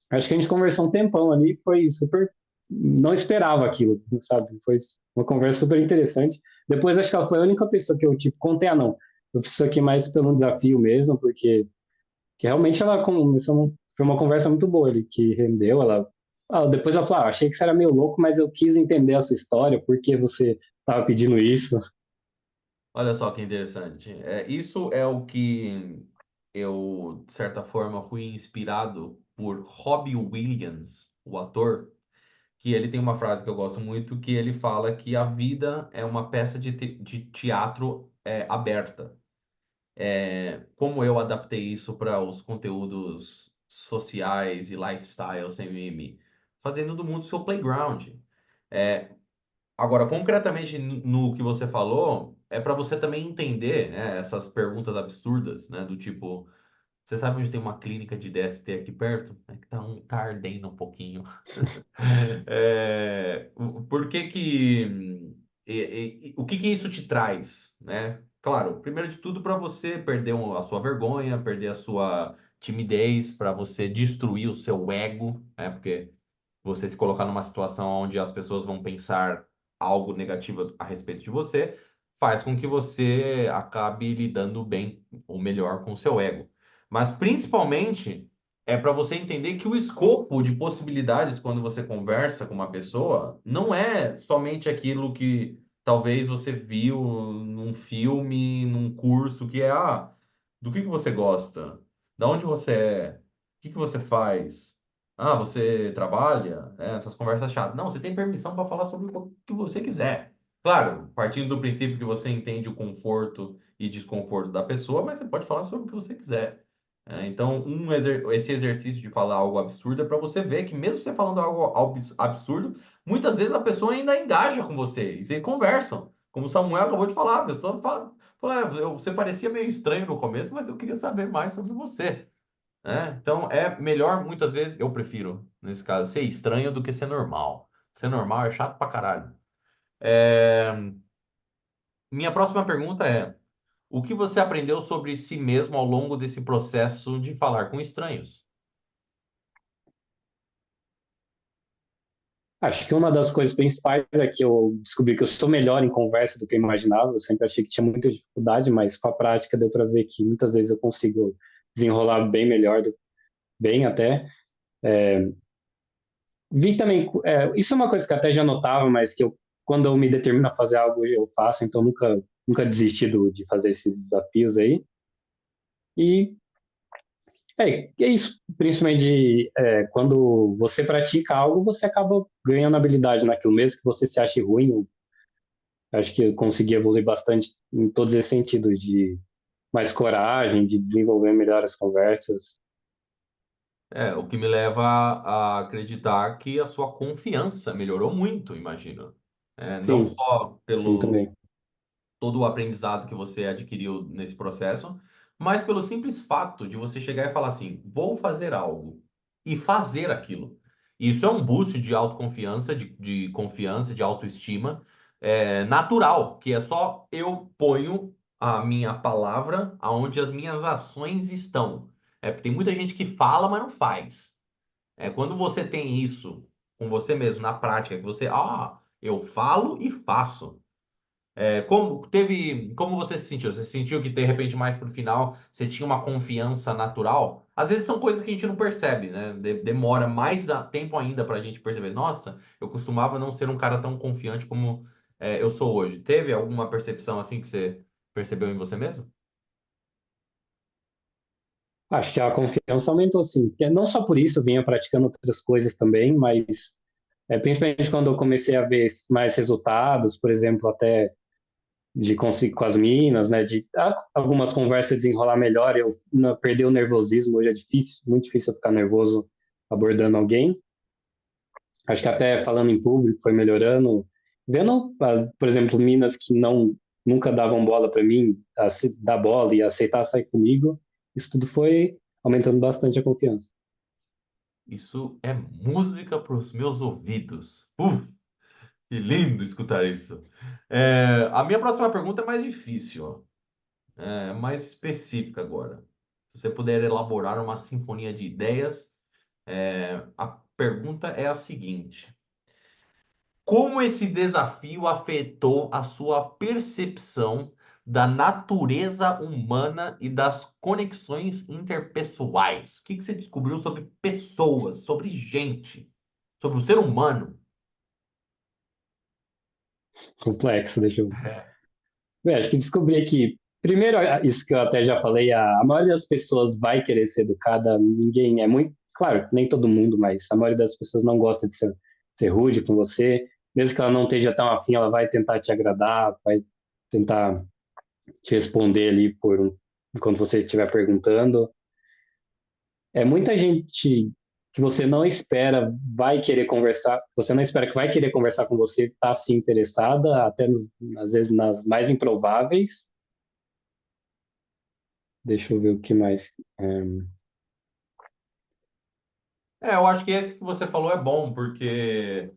Acho que a gente conversou um tempão ali, foi super. Não esperava aquilo, sabe? Foi uma conversa super interessante. Depois, acho que ela foi a única pessoa que eu, tipo, contei, não. Eu fiz isso aqui mais pelo desafio mesmo, porque que realmente ela começou. Foi uma conversa muito boa ali, que rendeu. Depois ela falou: achei que você era meio louco, mas eu quis entender a sua história, por que você estava pedindo isso. Olha só que interessante. Isso é o que eu, de certa forma, fui inspirado por Robbie Williams, o ator, que ele tem uma frase que eu gosto muito, que ele fala que a vida é uma peça de teatro aberta. Como eu adaptei isso para os conteúdos sociais e lifestyle sem meme, fazendo do mundo seu playground. É, Agora, concretamente no que você falou, é para você também entender, né, essas perguntas absurdas, né, do tipo, você sabe onde tem uma clínica de DST aqui perto? É que tá ardendo um pouquinho. Por que que o que que isso te traz, né? Claro, primeiro de tudo para você perder a sua vergonha, perder a sua timidez, para você destruir o seu ego, né? Porque você se colocar numa situação onde as pessoas vão pensar algo negativo a respeito de você. faz com que você acabe lidando bem ou melhor com o seu ego. Mas principalmente é para você entender que o escopo de possibilidades quando você conversa com uma pessoa não é somente aquilo que talvez você viu num filme, num curso, que é do que você gosta? Da onde você é? O que você faz? Você trabalha? Essas conversas chatas. Não, você tem permissão para falar sobre o que você quiser. Claro, partindo do princípio que você entende o conforto e desconforto da pessoa, mas você pode falar sobre o que você quiser. Então, esse exercício de falar algo absurdo é para você ver que mesmo você falando algo absurdo, muitas vezes a pessoa ainda engaja com você e vocês conversam. Como o Samuel acabou de falar, a pessoa fala, você parecia meio estranho no começo, mas eu queria saber mais sobre você. Então, é melhor, muitas vezes, eu prefiro, nesse caso, ser estranho do que ser normal. Ser normal é chato pra caralho. É, Minha próxima pergunta é: o que você aprendeu sobre si mesmo ao longo desse processo de falar com estranhos? Acho que uma das coisas principais é que eu descobri que eu sou melhor em conversa do que eu imaginava. Eu sempre achei que tinha muita dificuldade, mas com a prática deu para ver que muitas vezes eu consigo desenrolar bem melhor, bem até. Vi também, isso é uma coisa que eu até já notava, mas que eu, quando eu me determino a fazer algo, eu faço, então nunca desisti de fazer esses desafios aí. E é isso, principalmente quando você pratica algo, você acaba ganhando habilidade naquilo, mesmo que você se ache ruim. Eu acho que eu consegui evoluir bastante em todos esses sentidos, de mais coragem, de desenvolver melhor as conversas. O que me leva a acreditar que a sua confiança melhorou muito, imagino. Não Sim, só sim, pelo também. todo o aprendizado que você adquiriu nesse processo, mas pelo simples fato de você chegar e falar assim: vou fazer algo e fazer aquilo. Isso é um boost de autoconfiança, de confiança, de autoestima, natural, que é só eu ponho a minha palavra aonde as minhas ações estão. Porque tem muita gente que fala, mas não faz. Quando você tem isso com você mesmo na prática, que você, eu falo e faço. Como você se sentiu? Você se sentiu que de repente mais pro final você tinha uma confiança natural? Às vezes são coisas que a gente não percebe, né? Demora mais tempo ainda pra gente perceber. Nossa, eu costumava não ser um cara tão confiante como eu sou hoje. Teve alguma percepção assim que você percebeu em você mesmo? Acho que a confiança aumentou, sim. Porque não só por isso, eu vinha praticando outras coisas também, mas principalmente quando eu comecei a ver mais resultados, por exemplo, até de conseguir com as minas, né, de algumas conversas desenrolar melhor, eu não perder o nervosismo. Hoje é difícil, muito difícil eu ficar nervoso abordando alguém. Acho que até falando em público foi melhorando, vendo, por exemplo, minas que nunca davam bola para mim, dar bola e aceitar sair comigo, isso tudo foi aumentando bastante a confiança. Isso é música para os meus ouvidos. Que lindo escutar isso. A minha próxima pergunta é mais difícil, ó. Mais específica agora. Se você puder elaborar uma sinfonia de ideias, a pergunta é a seguinte: como esse desafio afetou a sua percepção da natureza humana e das conexões interpessoais? O que que você descobriu sobre pessoas, sobre gente, sobre o ser humano? Complexo, deixa eu. Bem, acho que descobri que, primeiro, isso que eu até já falei, a maioria das pessoas vai querer ser educada, ninguém é muito. Claro, nem todo mundo, mas a maioria das pessoas não gosta de ser rude com você. Mesmo que ela não esteja tão afim, ela vai tentar te agradar, vai tentar te responder ali quando você estiver perguntando. É muita gente que você não espera vai querer conversar, você não espera que vai querer conversar com você, está se interessada, até às vezes nas mais improváveis. Deixa eu ver o que mais. Eu acho que esse que você falou é bom, porque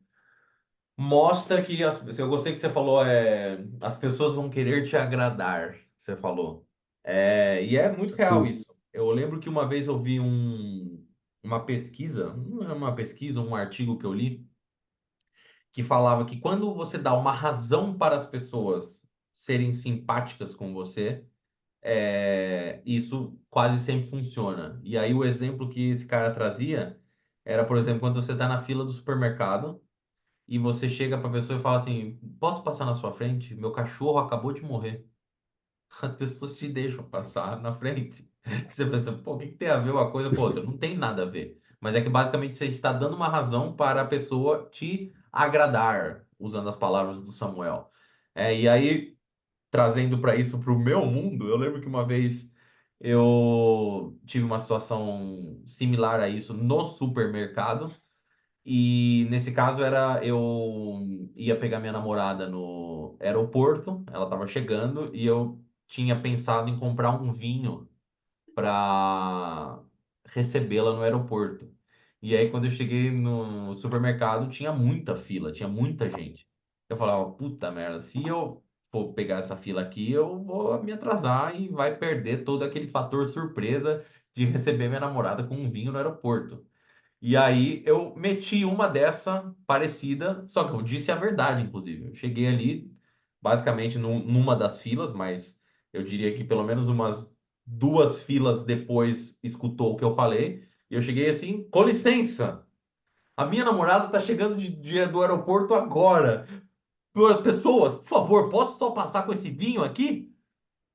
mostra que eu gostei que você falou, as pessoas vão querer te agradar, você falou. E é muito real Sim. isso. Eu lembro que uma vez eu vi uma pesquisa, não é uma pesquisa, um artigo que eu li, que falava que quando você dá uma razão para as pessoas serem simpáticas com você, isso quase sempre funciona. E aí o exemplo que esse cara trazia era, por exemplo, quando você está na fila do supermercado e você chega para a pessoa e fala assim: posso passar na sua frente? Meu cachorro acabou de morrer. As pessoas te deixam passar na frente. Você pensa, pô, o que que tem a ver uma coisa com a outra? Não tem nada a ver. Mas é que basicamente você está dando uma razão para a pessoa te agradar, usando as palavras do Samuel. E aí, trazendo para isso, para o meu mundo, eu lembro que uma vez eu tive uma situação similar a isso no supermercado. E nesse caso era eu ia pegar minha namorada no aeroporto, ela estava chegando e eu tinha pensado em comprar um vinho para recebê-la no aeroporto. E aí quando eu cheguei no supermercado tinha muita fila, tinha muita gente. Eu falava, puta merda, se eu for pegar essa fila aqui, eu vou me atrasar e vai perder todo aquele fator surpresa de receber minha namorada com um vinho no aeroporto. E aí eu meti uma dessa parecida, só que eu disse a verdade, inclusive. Eu cheguei ali, basicamente numa das filas, mas eu diria que pelo menos umas duas filas depois escutou o que eu falei. E eu cheguei assim, com licença, a minha namorada tá chegando do aeroporto agora. Pessoas, por favor, posso só passar com esse vinho aqui?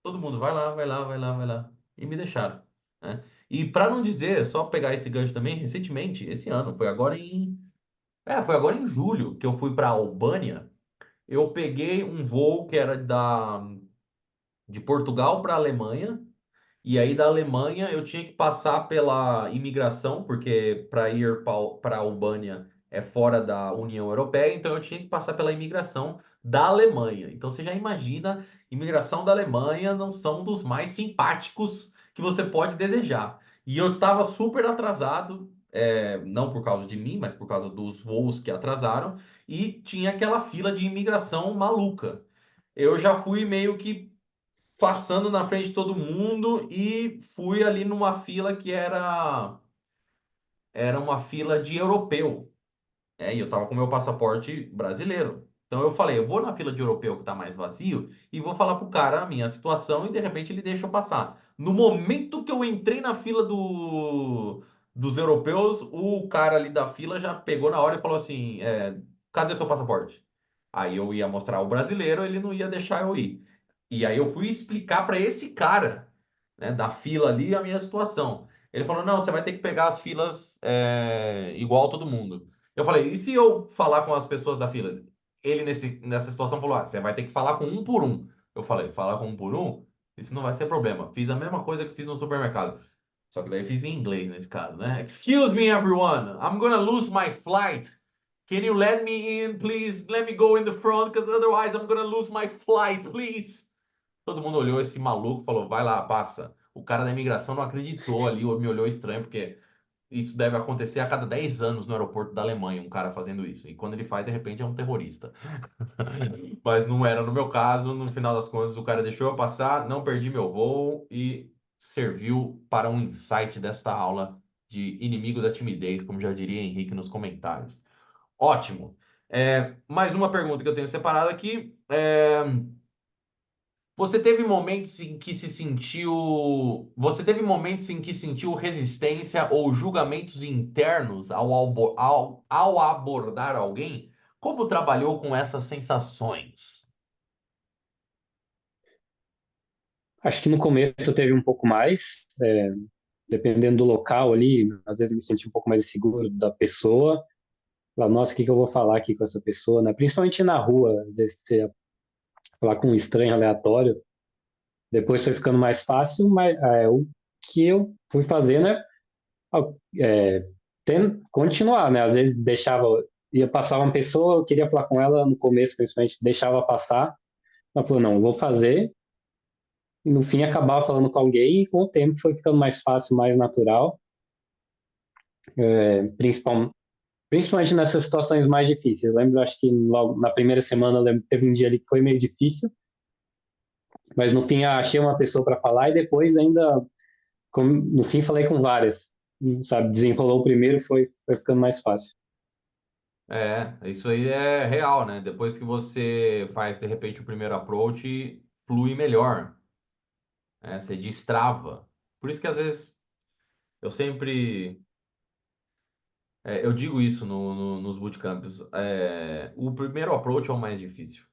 Todo mundo, vai lá, vai lá, vai lá, vai lá. E me deixaram, né? E para não dizer, só pegar esse gancho também, recentemente, esse ano, foi agora em julho que eu fui para Albânia. Eu peguei um voo que era de Portugal para Alemanha. E aí da Alemanha eu tinha que passar pela imigração, porque para ir para a Albânia é fora da União Europeia, então eu tinha que passar pela imigração da Alemanha. Então você já imagina, imigração da Alemanha não são dos mais simpáticos que você pode desejar. E eu estava super atrasado, não por causa de mim, mas por causa dos voos que atrasaram, e tinha aquela fila de imigração maluca. Eu já fui meio que passando na frente de todo mundo e fui ali numa fila que era uma fila de europeu. E eu tava com meu passaporte brasileiro. Então eu falei, eu vou na fila de europeu que tá mais vazio e vou falar pro cara a minha situação e de repente ele deixa eu passar. No momento que eu entrei na fila dos europeus, o cara ali da fila já pegou na hora e falou assim, cadê seu passaporte? Aí eu ia mostrar o brasileiro, ele não ia deixar eu ir. E aí eu fui explicar para esse cara, né, da fila ali a minha situação. Ele falou, não, você vai ter que pegar as filas igual todo mundo. Eu falei, e se eu falar com as pessoas da fila? Ele, nessa situação, falou: você vai ter que falar com um por um. Eu falei: falar com um por um? Isso não vai ser problema. Fiz a mesma coisa que fiz no supermercado. Só que daí eu fiz em inglês nesse caso, né? Excuse me, everyone. I'm gonna lose my flight. Can you let me in, please? Let me go in the front, because otherwise I'm gonna lose my flight, please. Todo mundo olhou esse maluco e falou: vai lá, passa. O cara da imigração não acreditou ali, me olhou estranho, porque isso deve acontecer a cada 10 anos no aeroporto da Alemanha, um cara fazendo isso. E quando ele faz, de repente é um terrorista. Mas não era no meu caso. No final das contas, o cara deixou eu passar, não perdi meu voo e serviu para um insight desta aula de inimigo da timidez, como já diria Henrique nos comentários. Ótimo. Mais uma pergunta que eu tenho separado aqui. Você teve momentos em que se sentiu. Você teve momentos em que sentiu resistência ou julgamentos internos ao abordar alguém? Como trabalhou com essas sensações? Acho que no começo teve um pouco mais, dependendo do local ali, às vezes eu me senti um pouco mais seguro da pessoa. Falar, nossa, o que que eu vou falar aqui com essa pessoa, né? Principalmente na rua, às vezes você falar com um estranho aleatório, depois foi ficando mais fácil, mas o que eu fui fazendo é continuar, né? Às vezes ia passar uma pessoa, eu queria falar com ela no começo, principalmente, deixava passar, ela falou, não, vou fazer, e no fim acabava falando com alguém, e com o tempo foi ficando mais fácil, mais natural, principal, principalmente nessas situações mais difíceis. Eu lembro, acho que logo na primeira semana, eu lembro que teve um dia ali que foi meio difícil, mas no fim achei uma pessoa para falar e depois ainda, no fim falei com várias, sabe? Desenrolou o primeiro, foi ficando mais fácil. Isso aí é real, né? Depois que você faz, de repente, o primeiro approach, flui melhor, né? Você destrava. Por isso que às vezes eu sempre, eu digo isso nos bootcamps, o primeiro approach é o mais difícil.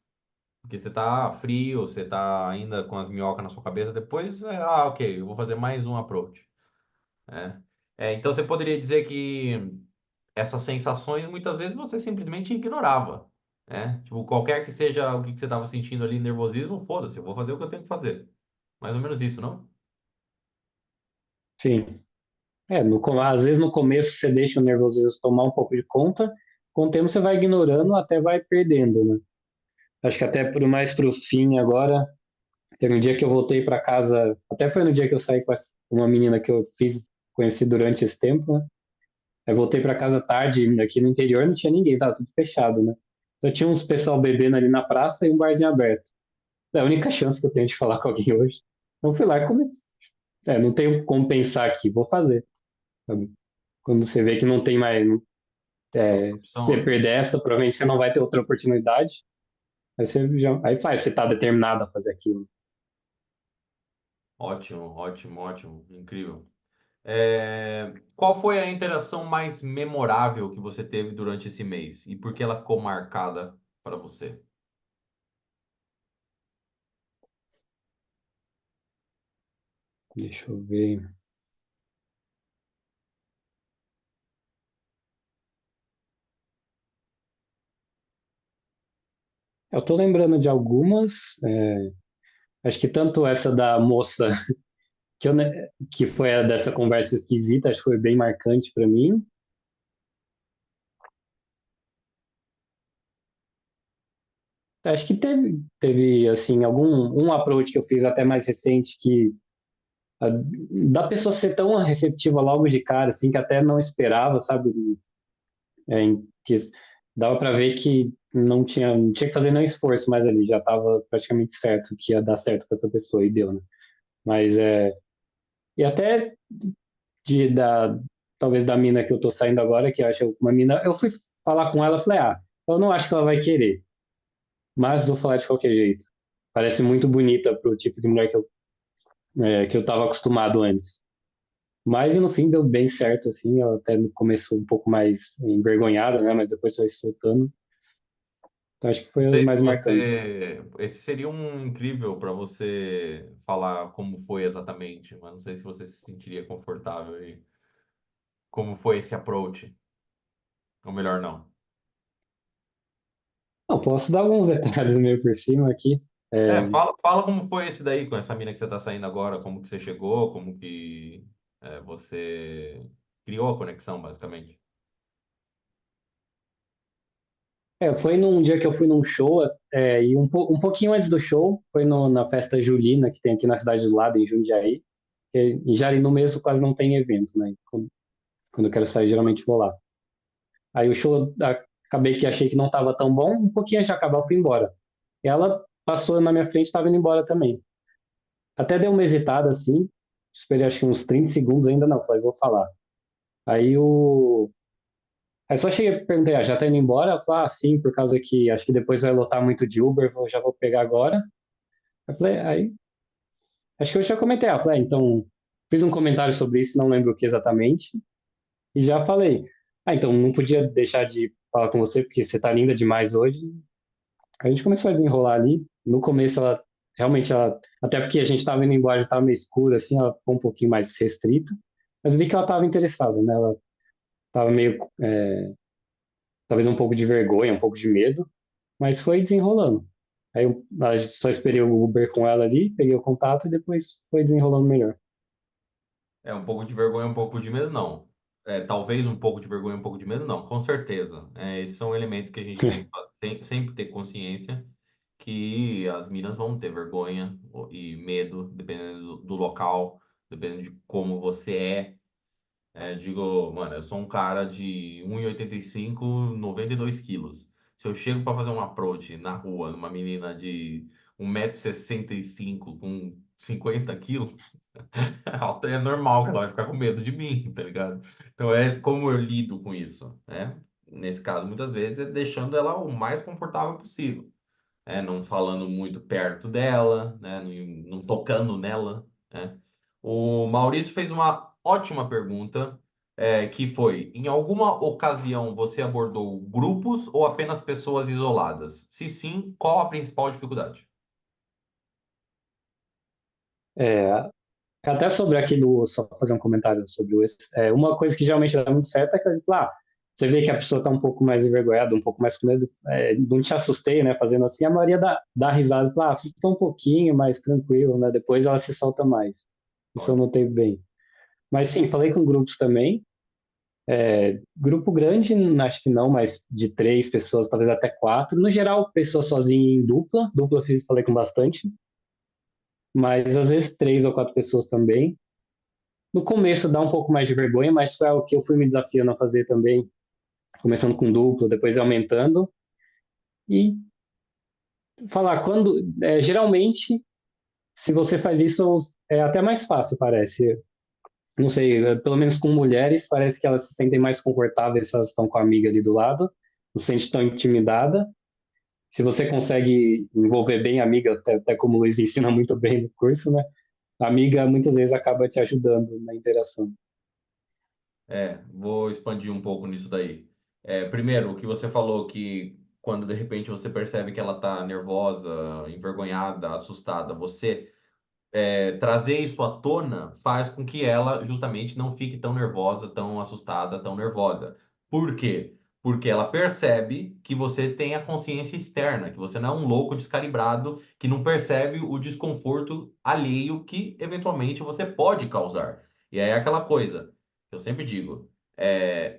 Porque você tá frio, você tá ainda com as minhocas na sua cabeça, depois, ok, eu vou fazer mais um approach, né? Então você poderia dizer que essas sensações muitas vezes você simplesmente ignorava, né? Tipo, qualquer que seja o que você estava sentindo ali, nervosismo, foda-se, eu vou fazer o que eu tenho que fazer. Mais ou menos isso, não? Sim. Às vezes no começo você deixa o nervosismo tomar um pouco de conta, com o tempo você vai ignorando até vai perdendo, né? Acho que até por mais pro fim agora, teve um dia que eu voltei para casa, até foi no dia que eu saí com uma menina que eu conheci durante esse tempo, né? Aí voltei para casa tarde, aqui no interior não tinha ninguém, tava tudo fechado, né? Só tinha uns pessoal bebendo ali na praça e um barzinho aberto. É a única chance que eu tenho de falar com alguém hoje. Então fui lá e comecei. Não tenho como pensar aqui, vou fazer, sabe? Quando você vê que não tem mais, Outra se você opção, né? perder essa, provavelmente você não vai ter outra oportunidade. Aí faz, você está determinado a fazer aquilo. Ótimo, ótimo, ótimo, incrível. Qual foi a interação mais memorável que você teve durante esse mês e por que ela ficou marcada para você? Deixa eu ver. Eu tô lembrando de algumas. Acho que tanto essa da moça que foi a dessa conversa esquisita, acho que foi bem marcante para mim. Acho que teve assim um approach que eu fiz até mais recente que a, da pessoa ser tão receptiva logo de cara, assim, que até não esperava, sabe? Que dava para ver que não tinha que fazer nenhum esforço mais ali, já estava praticamente certo que ia dar certo com essa pessoa e deu, né? Mas e até de da talvez da mina que eu tô saindo agora, que eu acho uma mina, eu fui falar com ela, falei: "Ah, eu não acho que ela vai querer, mas vou falar de qualquer jeito. Parece muito bonita pro tipo de mulher que eu tava acostumado antes." Mas no fim deu bem certo, assim. Ela até começou um pouco mais envergonhada, né? Mas depois foi se soltando. Então acho que Não foi as sei se mais marcantes. esse seria um incrível para você falar como foi exatamente, mas não sei se você se sentiria confortável aí. Como foi esse approach? Ou melhor, não. Não, posso dar alguns detalhes meio por cima aqui. É, Fala como foi esse daí com essa mina que você tá saindo agora, como que você chegou, como que você criou a conexão, basicamente. foi num dia que eu fui num show, e um pouquinho antes do show, foi na festa julina, que tem aqui na cidade do lado, em Jundiaí. Em Jari, no mesmo, quase não tem evento, né? Quando eu quero sair, geralmente vou lá. Aí o show, acabei que achei que não estava tão bom, um pouquinho antes de acabar, eu fui embora. E ela passou na minha frente, estava indo embora também. Até deu uma hesitada assim, esperei acho que uns 30 segundos ainda não, falei, vou falar. Aí o. Aí só cheguei e perguntei, já tá indo embora? Ela falou, sim, por causa que acho que depois vai lotar muito de Uber, já vou pegar agora. Eu falei, acho que eu já comentei, ela falei, então, fiz um comentário sobre isso, não lembro o que exatamente, e já falei, então não podia deixar de falar com você, porque você tá linda demais hoje. A gente começou a desenrolar ali. No começo, até porque a gente estava indo embora, já estava meio escuro, assim, ela ficou um pouquinho mais restrita. Mas eu vi que ela estava interessada, né? Ela estava meio, talvez um pouco de vergonha, um pouco de medo, mas foi desenrolando. Aí eu só esperei o Uber com ela ali, peguei o contato e depois foi desenrolando melhor. Um pouco de vergonha, um pouco de medo, não. Talvez um pouco de vergonha, um pouco de medo, não, com certeza. Esses são elementos que a gente tem que sempre ter consciência que as minas vão ter vergonha e medo, dependendo do local, dependendo de como você é. Digo, mano, eu sou um cara de 1,85, 92 quilos. Se eu chego para fazer um approach na rua, numa menina de 1,65 m com 50 quilos, é normal que ela vai ficar com medo de mim, tá ligado? Então é como eu lido com isso, né? nesse caso, muitas vezes, é deixando ela o mais confortável possível, não falando muito perto dela, né? Não tocando nela, né? O Maurício fez uma ótima pergunta, que foi: em alguma ocasião você abordou grupos ou apenas pessoas isoladas? Se sim, qual a principal dificuldade? É, até sobre aquilo, só fazer um comentário sobre o uma coisa que geralmente dá muito certo é que você vê que a pessoa está um pouco mais envergonhada, um pouco mais com medo, não te assustei, né, fazendo assim, a maioria dá risada, fala, assustou um pouquinho, mais tranquilo, né, depois ela se solta mais. Isso eu Ótimo. notei bem. Mas sim, falei com grupos também, grupo grande, acho que não, mas de 3 pessoas, talvez até 4. No geral, pessoa sozinha em dupla eu fiz, falei com bastante, mas às vezes 3 ou 4 pessoas também. No começo dá um pouco mais de vergonha, mas foi algo que eu fui me desafiando a fazer também, começando com duplo, depois aumentando. E falar, geralmente, se você faz isso, é até mais fácil, parece. Não sei, pelo menos com mulheres, parece que elas se sentem mais confortáveis se elas estão com a amiga ali do lado, não se sente tão intimidada. Se você consegue envolver bem a amiga, até como o Luiz ensina muito bem no curso, né? A amiga muitas vezes acaba te ajudando na interação. Vou expandir um pouco nisso daí. Primeiro, o que você falou que quando de repente você percebe que ela tá nervosa, envergonhada, assustada, você trazer isso à tona faz com que ela justamente não fique tão nervosa, tão assustada, tão nervosa. Por quê? Porque ela percebe que você tem a consciência externa, que você não é um louco descalibrado que não percebe o desconforto alheio que eventualmente você pode causar. E aí é aquela coisa que eu sempre digo.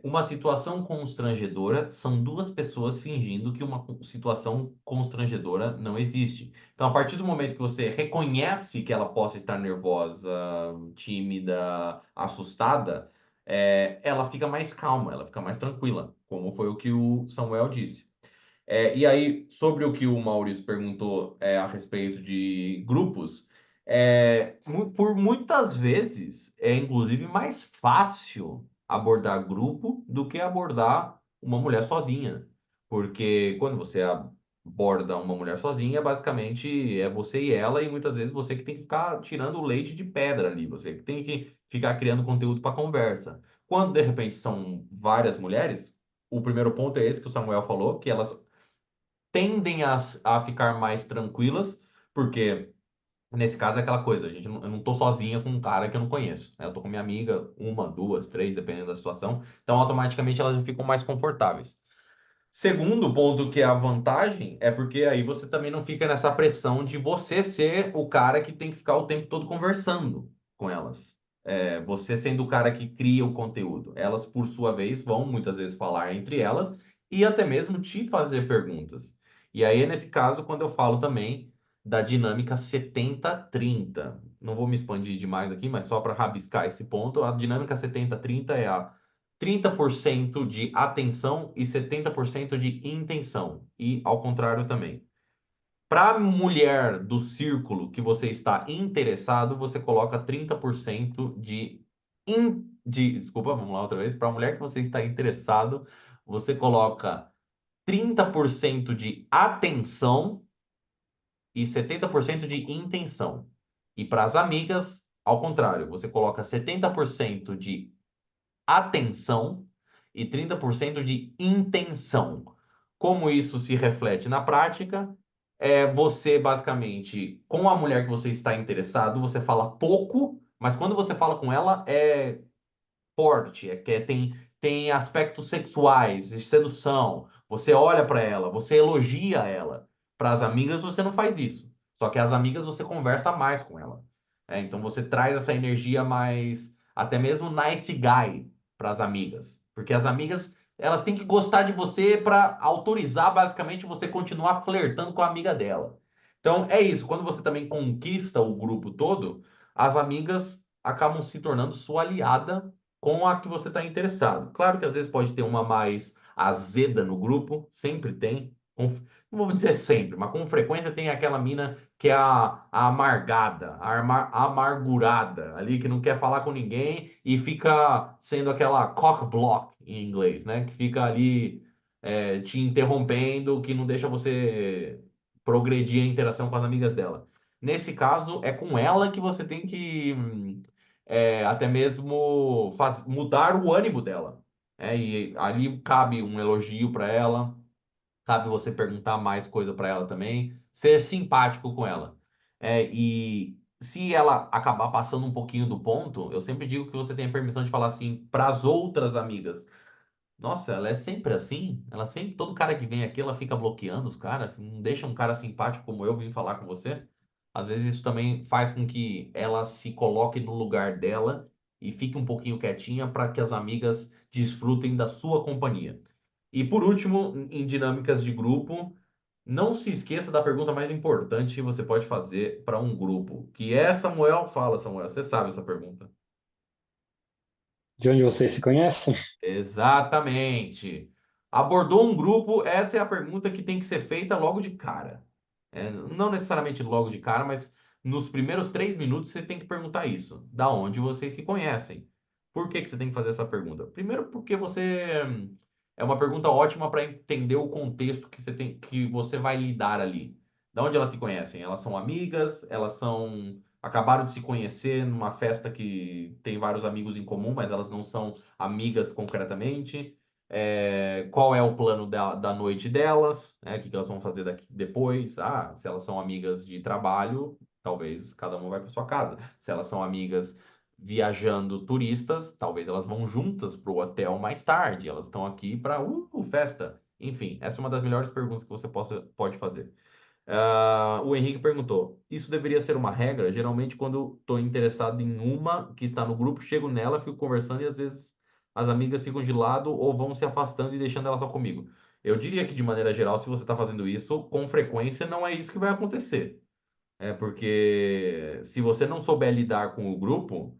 Uma situação constrangedora são duas pessoas fingindo que uma situação constrangedora não existe. Então, a partir do momento que você reconhece que ela possa estar nervosa, tímida, assustada, ela fica mais calma, ela fica mais tranquila, como foi o que o Samuel disse. E aí, sobre o que o Maurício perguntou a respeito de grupos, por muitas vezes é inclusive mais fácil abordar grupo do que abordar uma mulher sozinha. Porque quando você aborda uma mulher sozinha, basicamente é você e ela, e muitas vezes você que tem que ficar tirando o leite de pedra ali, você que tem que ficar criando conteúdo para conversa. Quando de repente são várias mulheres, o primeiro ponto é esse que o Samuel falou, que elas tendem a ficar mais tranquilas, porque nesse caso é aquela coisa, eu não tô sozinha com um cara que eu não conheço, né? Eu tô com minha amiga, uma, duas, três, dependendo da situação, então automaticamente elas já ficam mais confortáveis. Segundo ponto que é a vantagem é porque aí você também não fica nessa pressão de você ser o cara que tem que ficar o tempo todo conversando com elas. Você sendo o cara que cria o conteúdo. Elas, por sua vez, vão muitas vezes falar entre elas e até mesmo te fazer perguntas. E aí é nesse caso quando eu falo também da dinâmica 70-30. Não vou me expandir demais aqui, mas só para rabiscar esse ponto, a dinâmica 70-30 é a 30% de atenção e 70% de intenção. E ao contrário também. Para a mulher do círculo que você está interessado, você coloca 30% desculpa, vamos lá outra vez. Para a mulher que você está interessado, você coloca 30% de atenção e 70% de intenção. E para as amigas, ao contrário, você coloca 70% de atenção e 30% de intenção. Como isso se reflete na prática? Você basicamente, com a mulher que você está interessado, você fala pouco, mas quando você fala com ela é forte, tem aspectos sexuais, de sedução. Você olha para ela, você elogia ela. Para as amigas você não faz isso. Só que as amigas você conversa mais com ela. Então você traz essa energia mais, até mesmo nice guy para as amigas, porque as amigas elas têm que gostar de você para autorizar basicamente você continuar flertando com a amiga dela. Então é isso. Quando você também conquista o grupo todo, as amigas acabam se tornando sua aliada com a que você está interessado. Claro que às vezes pode ter uma mais azeda no grupo, sempre tem. não vou dizer sempre, mas com frequência tem aquela mina que é a amargada, a amargurada ali, que não quer falar com ninguém e fica sendo aquela cock block em inglês, né? Que fica ali te interrompendo, que não deixa você progredir a interação com as amigas dela. Nesse caso, é com ela que você tem que até mesmo mudar o ânimo dela. E ali cabe um elogio para ela, cabe você perguntar mais coisa para ela também, ser simpático com ela. E se ela acabar passando um pouquinho do ponto, eu sempre digo que você tem a permissão de falar assim para as outras amigas. Nossa, ela é sempre assim? Ela sempre, todo cara que vem aqui, ela fica bloqueando os caras, não deixa um cara simpático como eu vir falar com você. Às vezes isso também faz com que ela se coloque no lugar dela e fique um pouquinho quietinha para que as amigas desfrutem da sua companhia. E por último, em dinâmicas de grupo, não se esqueça da pergunta mais importante que você pode fazer para um grupo, que é Samuel, fala, Samuel, você sabe essa pergunta. De onde vocês se conhecem? Exatamente. Abordou um grupo, essa é a pergunta que tem que ser feita logo de cara. Não necessariamente logo de cara, mas nos primeiros 3 minutos você tem que perguntar isso. Da onde vocês se conhecem? Por que que você tem que fazer essa pergunta? Primeiro, porque é uma pergunta ótima para entender o contexto que você tem, que você vai lidar ali. Da onde elas se conhecem? Elas são amigas? Elas acabaram de se conhecer numa festa que tem vários amigos em comum, mas elas não são amigas concretamente? Qual é o plano da noite delas? O que que elas vão fazer depois? Ah, se elas são amigas de trabalho, talvez cada uma vai para sua casa. Se elas são amigas viajando turistas, talvez elas vão juntas para o hotel mais tarde. Elas estão aqui para festa. Enfim, essa é uma das melhores perguntas que você pode fazer. O Henrique perguntou: isso deveria ser uma regra? Geralmente, quando estou interessado em uma que está no grupo, chego nela, fico conversando e às vezes as amigas ficam de lado ou vão se afastando e deixando ela só comigo. Eu diria que, de maneira geral, se você está fazendo isso, com frequência não é isso que vai acontecer. Porque se você não souber lidar com o grupo,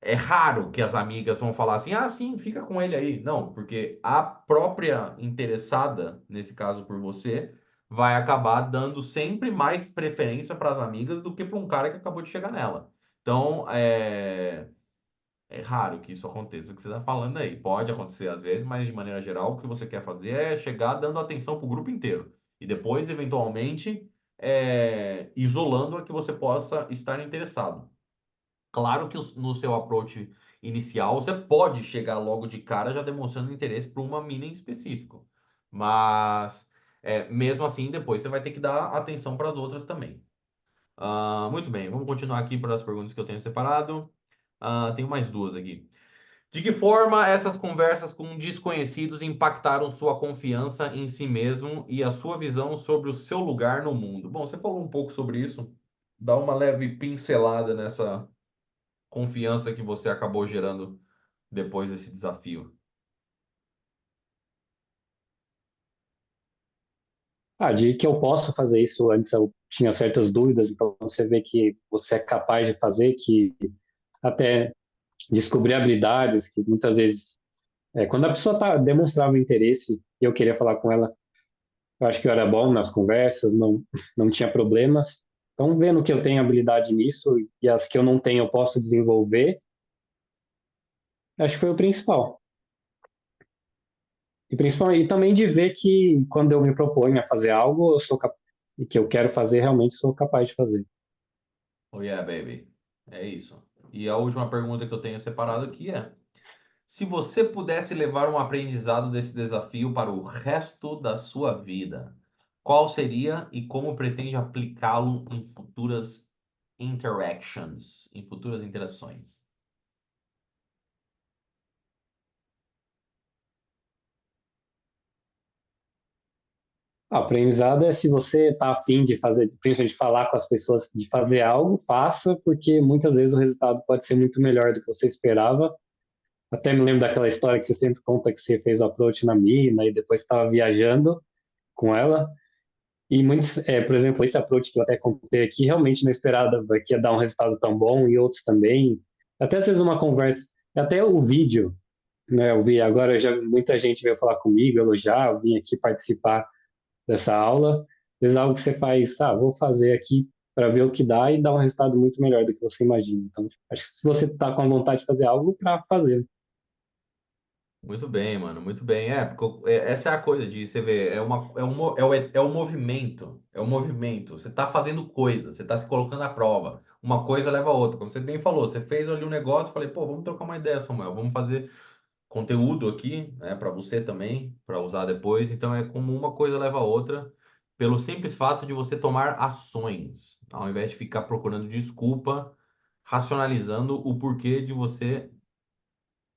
é raro que as amigas vão falar assim: ah, sim, fica com ele aí. Não, porque a própria interessada, nesse caso por você, vai acabar dando sempre mais preferência para as amigas do que para um cara que acabou de chegar nela. Então, é raro que isso aconteça, o que você está falando aí. Pode acontecer às vezes, mas de maneira geral, o que você quer fazer é chegar dando atenção para o grupo inteiro. E depois, eventualmente, isolando a que você possa estar interessado. Claro que no seu approach inicial você pode chegar logo de cara já demonstrando interesse por uma mina em específico. Mas mesmo assim, depois você vai ter que dar atenção para as outras também. Muito bem, vamos continuar aqui para as perguntas que eu tenho separado. Tenho mais duas aqui. De que forma essas conversas com desconhecidos impactaram sua confiança em si mesmo e a sua visão sobre o seu lugar no mundo? Bom, você falou um pouco sobre isso. Dá uma leve pincelada nessa confiança que você acabou gerando depois desse desafio. De que eu posso fazer isso, antes eu tinha certas dúvidas, então você vê que você é capaz de fazer, que até descobrir habilidades que muitas vezes, quando a pessoa demonstrava interesse e eu queria falar com ela, eu acho que eu era bom nas conversas, não tinha problemas. Então, vendo que eu tenho habilidade nisso e as que eu não tenho eu posso desenvolver, acho que foi o principal. E principalmente e também de ver que quando eu me proponho a fazer algo, e que eu quero fazer, realmente sou capaz de fazer. Oh yeah, baby. É isso. E a última pergunta que eu tenho separado aqui é: se você pudesse levar um aprendizado desse desafio para o resto da sua vida, qual seria e como pretende aplicá-lo em futuras interactions, em futuras interações? Aprendizado é se você está afim de fazer, principalmente de falar com as pessoas, de fazer algo, faça, porque muitas vezes o resultado pode ser muito melhor do que você esperava. Até me lembro daquela história que você sempre conta que você fez o approach na mina e depois estava viajando com ela. E muitos, por exemplo, esse approach que eu até contei aqui, realmente não esperava que ia dar um resultado tão bom e outros também. Até às vezes uma conversa, até o vídeo, né? Eu vi agora, já muita gente veio falar comigo, elogiar, eu vim aqui participar dessa aula, às vezes algo que você faz, vou fazer aqui para ver o que dá e dá um resultado muito melhor do que você imagina. Então, acho que se você está com a vontade de fazer algo, para fazer. Muito bem, mano, muito bem. Porque essa é a coisa de você ver, é o movimento, é o movimento. Você tá fazendo coisa, você tá se colocando à prova. Uma coisa leva a outra. Como você bem falou, você fez ali um negócio, falei, pô, vamos trocar uma ideia, Samuel, vamos fazer conteúdo aqui, né, para você também, para usar depois. Então é como uma coisa leva a outra, pelo simples fato de você tomar ações, ao invés de ficar procurando desculpa, racionalizando o porquê de você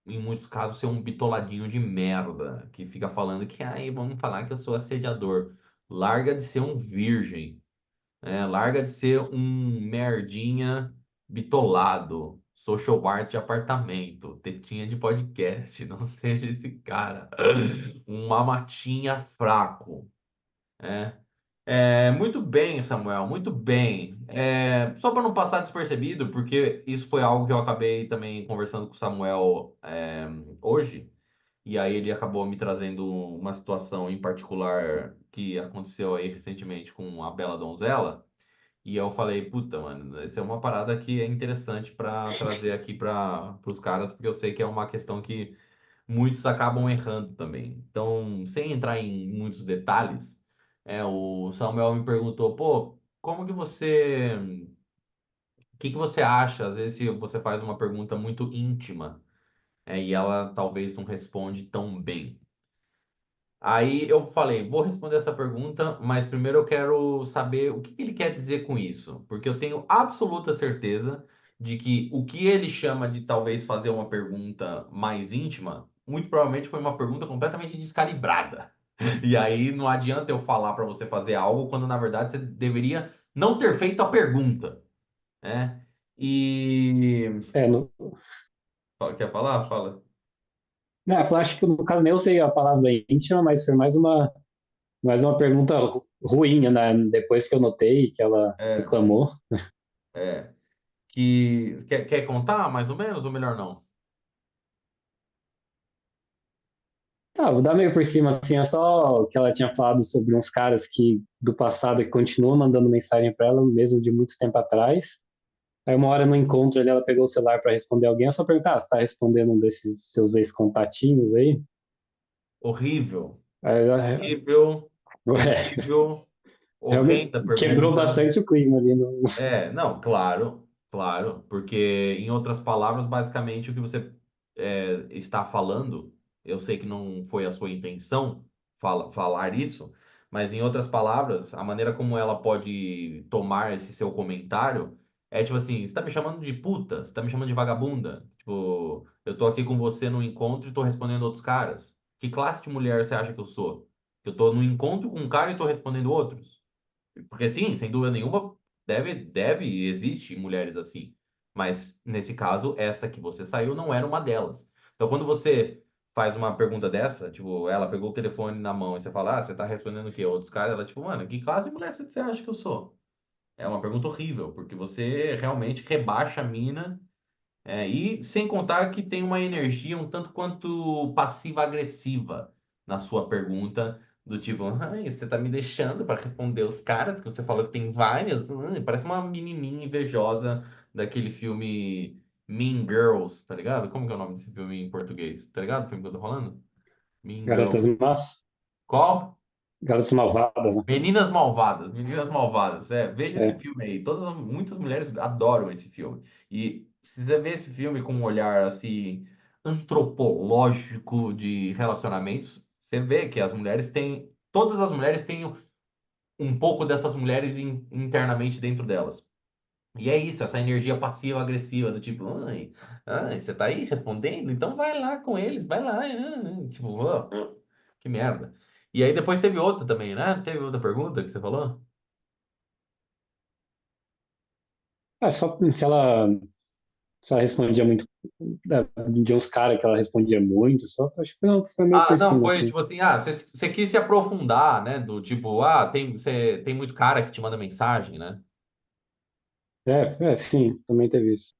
em muitos casos, ser um bitoladinho de merda que fica falando que, aí, vamos falar que eu sou assediador. Larga de ser um virgem, né? Larga de ser um merdinha bitolado, social art de apartamento, tetinha de podcast. Não seja esse cara. Um mamatinha fraco, né? Muito bem, Samuel, muito bem. Só para não passar despercebido, porque isso foi algo que eu acabei também conversando com o Samuel hoje, e aí ele acabou me trazendo uma situação em particular que aconteceu aí recentemente com a Bela Donzela, e eu falei, puta, mano, essa é uma parada que é interessante para trazer aqui para os caras, porque eu sei que é uma questão que muitos acabam errando também. Então, sem entrar em muitos detalhes, o Samuel me perguntou, pô, como que você, o que que você acha? Às vezes se você faz uma pergunta muito íntima, e ela talvez não responde tão bem. Aí eu falei, vou responder essa pergunta, mas primeiro eu quero saber o que que ele quer dizer com isso, porque eu tenho absoluta certeza de que o que ele chama de talvez fazer uma pergunta mais íntima, muito provavelmente foi uma pergunta completamente descalibrada. E aí não adianta eu falar para você fazer algo quando na verdade você deveria não ter feito a pergunta, né? E No, quer falar? Fala. eu acho que no caso nem eu sei a palavra íntima, mas foi mais uma pergunta ruim, né? Depois que eu notei que ela É, reclamou. é. Que quer contar mais ou menos ou melhor não? Vou dar meio por cima, assim, é só que ela tinha falado sobre uns caras que do passado que continuam mandando mensagem para ela, mesmo de muito tempo atrás. Aí uma hora no encontro ali, ela pegou o celular para responder alguém, eu só perguntar, você tá respondendo um desses seus ex-contatinhos aí? Horrível, Aí ela, horrível, ué, horrível, realmente horrenda quebrou pergunta. bastante o clima ali. No... Não, claro, claro, porque em outras palavras, basicamente o que você está falando, eu sei que não foi a sua intenção falar isso, mas em outras palavras, a maneira como ela pode tomar esse seu comentário é tipo assim, você tá me chamando de puta, você tá me chamando de vagabunda, tipo, eu tô aqui com você no encontro e tô respondendo outros caras. Que classe de mulher você acha que eu sou? Que eu tô no encontro com um cara e tô respondendo outros? Porque sim, sem dúvida nenhuma, existe mulheres assim. Mas nesse caso, esta que você saiu não era uma delas. Então, quando você faz uma pergunta dessa, tipo, ela pegou o telefone na mão e você fala, você tá respondendo o quê? Outros caras, ela, tipo, mano, que classe de mulher você acha que eu sou? É uma pergunta horrível, porque você realmente rebaixa a mina e sem contar que tem uma energia um tanto quanto passiva-agressiva na sua pergunta, do tipo, ai, você tá me deixando para responder os caras que você falou que tem várias. Parece uma menininha invejosa daquele filme Mean Girls, tá ligado? Como que é o nome desse filme em português? Tá ligado o filme que eu tô falando? Mean Garotas Girls. más, Qual? garotas malvadas, né? Meninas Malvadas, Meninas Malvadas. Veja esse É. filme aí. Muitas mulheres adoram esse filme. E se você vê esse filme com um olhar assim antropológico de relacionamentos, você vê que todas as mulheres têm um pouco dessas mulheres internamente dentro delas. E é isso, essa energia passiva-agressiva do tipo, ai, você tá aí respondendo? Então vai lá com eles, vai lá. Tipo, que merda. E aí depois teve outra também, né? Teve outra pergunta que você falou? Só se ela respondia muito, de uns caras que ela respondia muito, só acho que foi meio Ah, por não, cima, foi assim. tipo assim, você quis se aprofundar, né? Do tipo, você tem muito cara que te manda mensagem, né? Sim, também teve isso.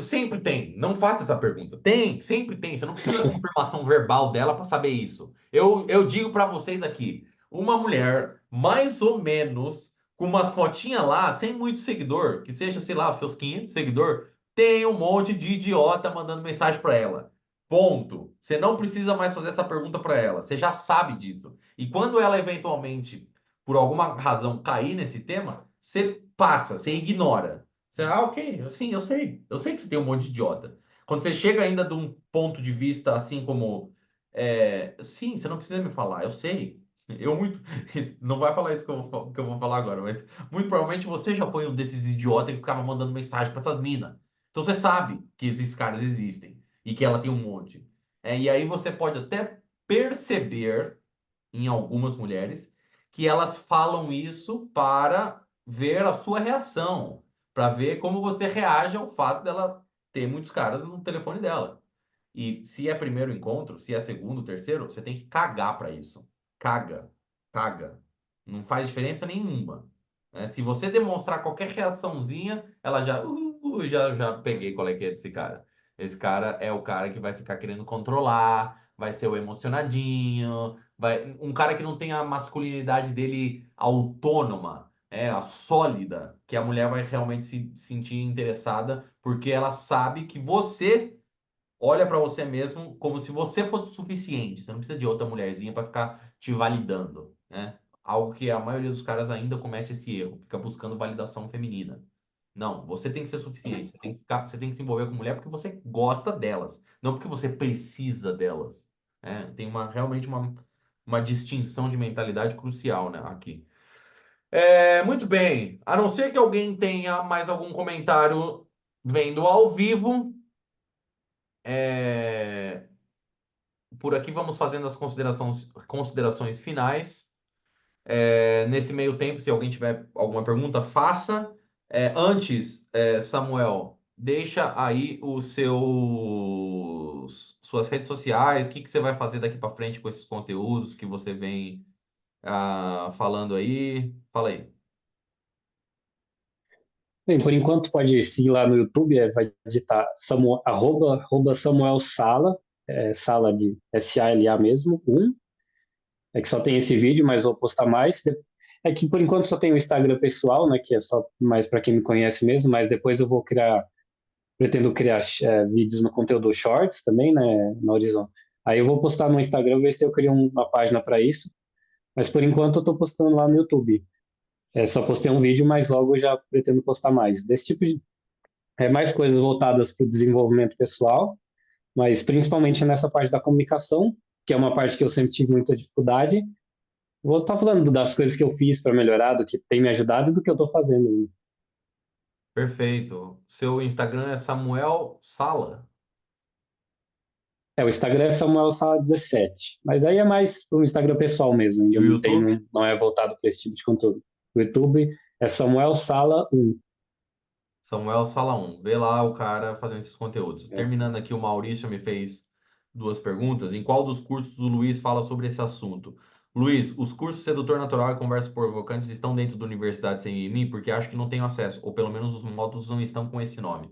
Sempre tem, não faça essa pergunta. Tem, sempre tem. Você não precisa da confirmação verbal dela para saber isso. Eu digo para vocês aqui, uma mulher, mais ou menos, com umas fotinhas lá, sem muito seguidor, que seja, sei lá, os seus 500 seguidor, tem um monte de idiota mandando mensagem para ela. Ponto. Você não precisa mais fazer essa pergunta para ela. Você já sabe disso. E quando ela eventualmente, por alguma razão, cair nesse tema, você passa, você ignora. Você, ok, sim, eu sei. Eu sei que você tem um monte de idiota. Quando você chega ainda de um ponto de vista assim como, sim, você não precisa me falar, eu sei. Eu muito. Não vai falar isso que eu vou falar agora, mas muito provavelmente você já foi um desses idiotas que ficava mandando mensagem para essas minas. Então você sabe que esses caras existem e que ela tem um monte. E aí você pode até perceber em algumas mulheres que elas falam isso para ver a sua reação, para ver como você reage ao fato dela ter muitos caras no telefone dela. E se é primeiro encontro, se é segundo, terceiro, você tem que cagar para isso. Caga, caga. Não faz diferença nenhuma. Se você demonstrar qualquer reaçãozinha, ela já peguei qual é que é desse cara. Esse cara é o cara que vai ficar querendo controlar, vai ser o emocionadinho, um cara que não tem a masculinidade dele autônoma, a sólida, que a mulher vai realmente se sentir interessada, porque ela sabe que você olha pra você mesmo como se você fosse o suficiente. Você não precisa de outra mulherzinha pra ficar te validando, né? Algo que a maioria dos caras ainda comete esse erro, fica buscando validação feminina. Não, você tem que ser suficiente. Você tem que se envolver com mulher porque você gosta delas, não porque você precisa delas. Tem realmente uma distinção de mentalidade crucial, né, aqui. Muito bem. A não ser que alguém tenha mais algum comentário vendo ao vivo, é, por aqui vamos fazendo as considerações finais. Nesse meio tempo, se alguém tiver alguma pergunta, faça. Antes, Samuel, deixa aí suas redes sociais, o que que você vai fazer daqui para frente com esses conteúdos que você vem falando aí. Fala aí. Bem, por enquanto pode seguir lá no YouTube, vai digitar arroba Samuel Sala, Sala de SALA mesmo, é que só tem esse vídeo, mas vou postar mais. É que por enquanto só tem o Instagram pessoal, né, que é só mais para quem me conhece mesmo, mas depois eu vou pretendo criar vídeos no conteúdo Shorts também, né, na Horizon. Aí eu vou postar no Instagram, ver se eu crio uma página para isso, mas por enquanto eu estou postando lá no YouTube. Só postei um vídeo, mas logo eu já pretendo postar mais. Desse tipo de mais coisas voltadas para o desenvolvimento pessoal, mas principalmente nessa parte da comunicação, que é uma parte que eu sempre tive muita dificuldade. Vou estar falando das coisas que eu fiz para melhorar, do que tem me ajudado e do que eu estou fazendo. Perfeito. Seu Instagram é Samuel Sala. O Instagram é Samuel Sala 17, mas aí é mais para o Instagram pessoal mesmo, E ainda o não YouTube? tem, não é voltado para esse tipo de conteúdo. O YouTube é Samuel Sala 1. Samuel Sala 1. Vê lá o cara fazendo esses conteúdos. É. Terminando aqui, o Maurício me fez duas perguntas. Em qual dos cursos o Luiz fala sobre esse assunto? Luiz, os cursos Sedutor Natural e Conversas Provocantes estão dentro da Universidade sem mim porque acho que não tenho acesso, ou pelo menos os módulos não estão com esse nome.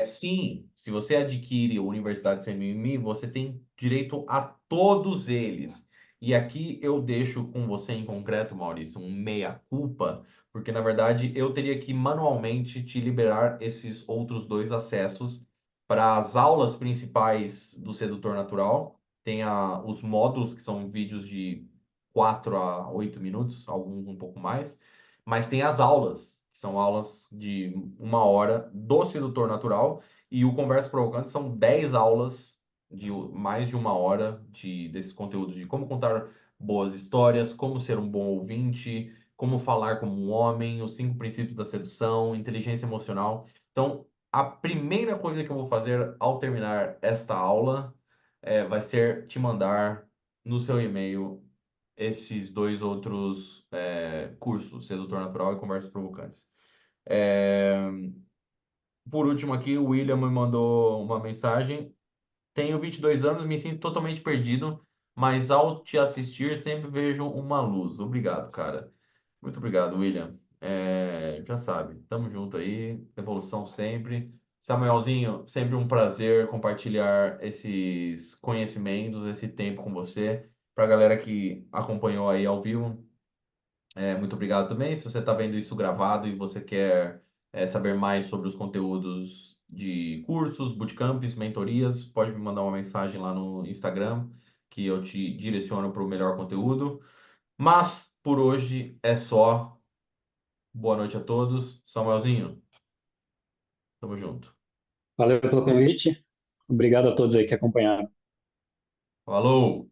Sim, se você adquire a Universidade Sem Mimimi, você tem direito a todos eles. E aqui eu deixo com você em concreto, Maurício, um meia-culpa, porque na verdade eu teria que manualmente te liberar esses outros dois acessos para as aulas principais do Sedutor Natural. Tem os módulos, que são vídeos de 4 a 8 minutos, alguns um pouco mais, mas tem as aulas que são aulas de 1 hora do sedutor natural, e o Conversa Provocante são 10 aulas de mais de 1 hora desses conteúdos de como contar boas histórias, como ser um bom ouvinte, como falar como um homem, os 5 princípios da sedução, inteligência emocional. Então, a primeira coisa que eu vou fazer ao terminar esta aula vai ser te mandar no seu e-mail esses dois outros cursos, Sedutor Natural e Conversas Provocantes. É, por último aqui, o William me mandou uma mensagem. Tenho 22 anos, me sinto totalmente perdido, mas ao te assistir sempre vejo uma luz. Obrigado, cara. Muito obrigado, William. Já sabe, tamo junto aí, evolução sempre. Samuelzinho, sempre um prazer compartilhar esses conhecimentos, esse tempo com você. Para a galera que acompanhou aí ao vivo, muito obrigado também. Se você está vendo isso gravado e você quer saber mais sobre os conteúdos de cursos, bootcamps, mentorias, pode me mandar uma mensagem lá no Instagram que eu te direciono para o melhor conteúdo. Mas por hoje é só. Boa noite a todos. Samuelzinho, tamo junto. Valeu pelo convite. Obrigado a todos aí que acompanharam. Falou!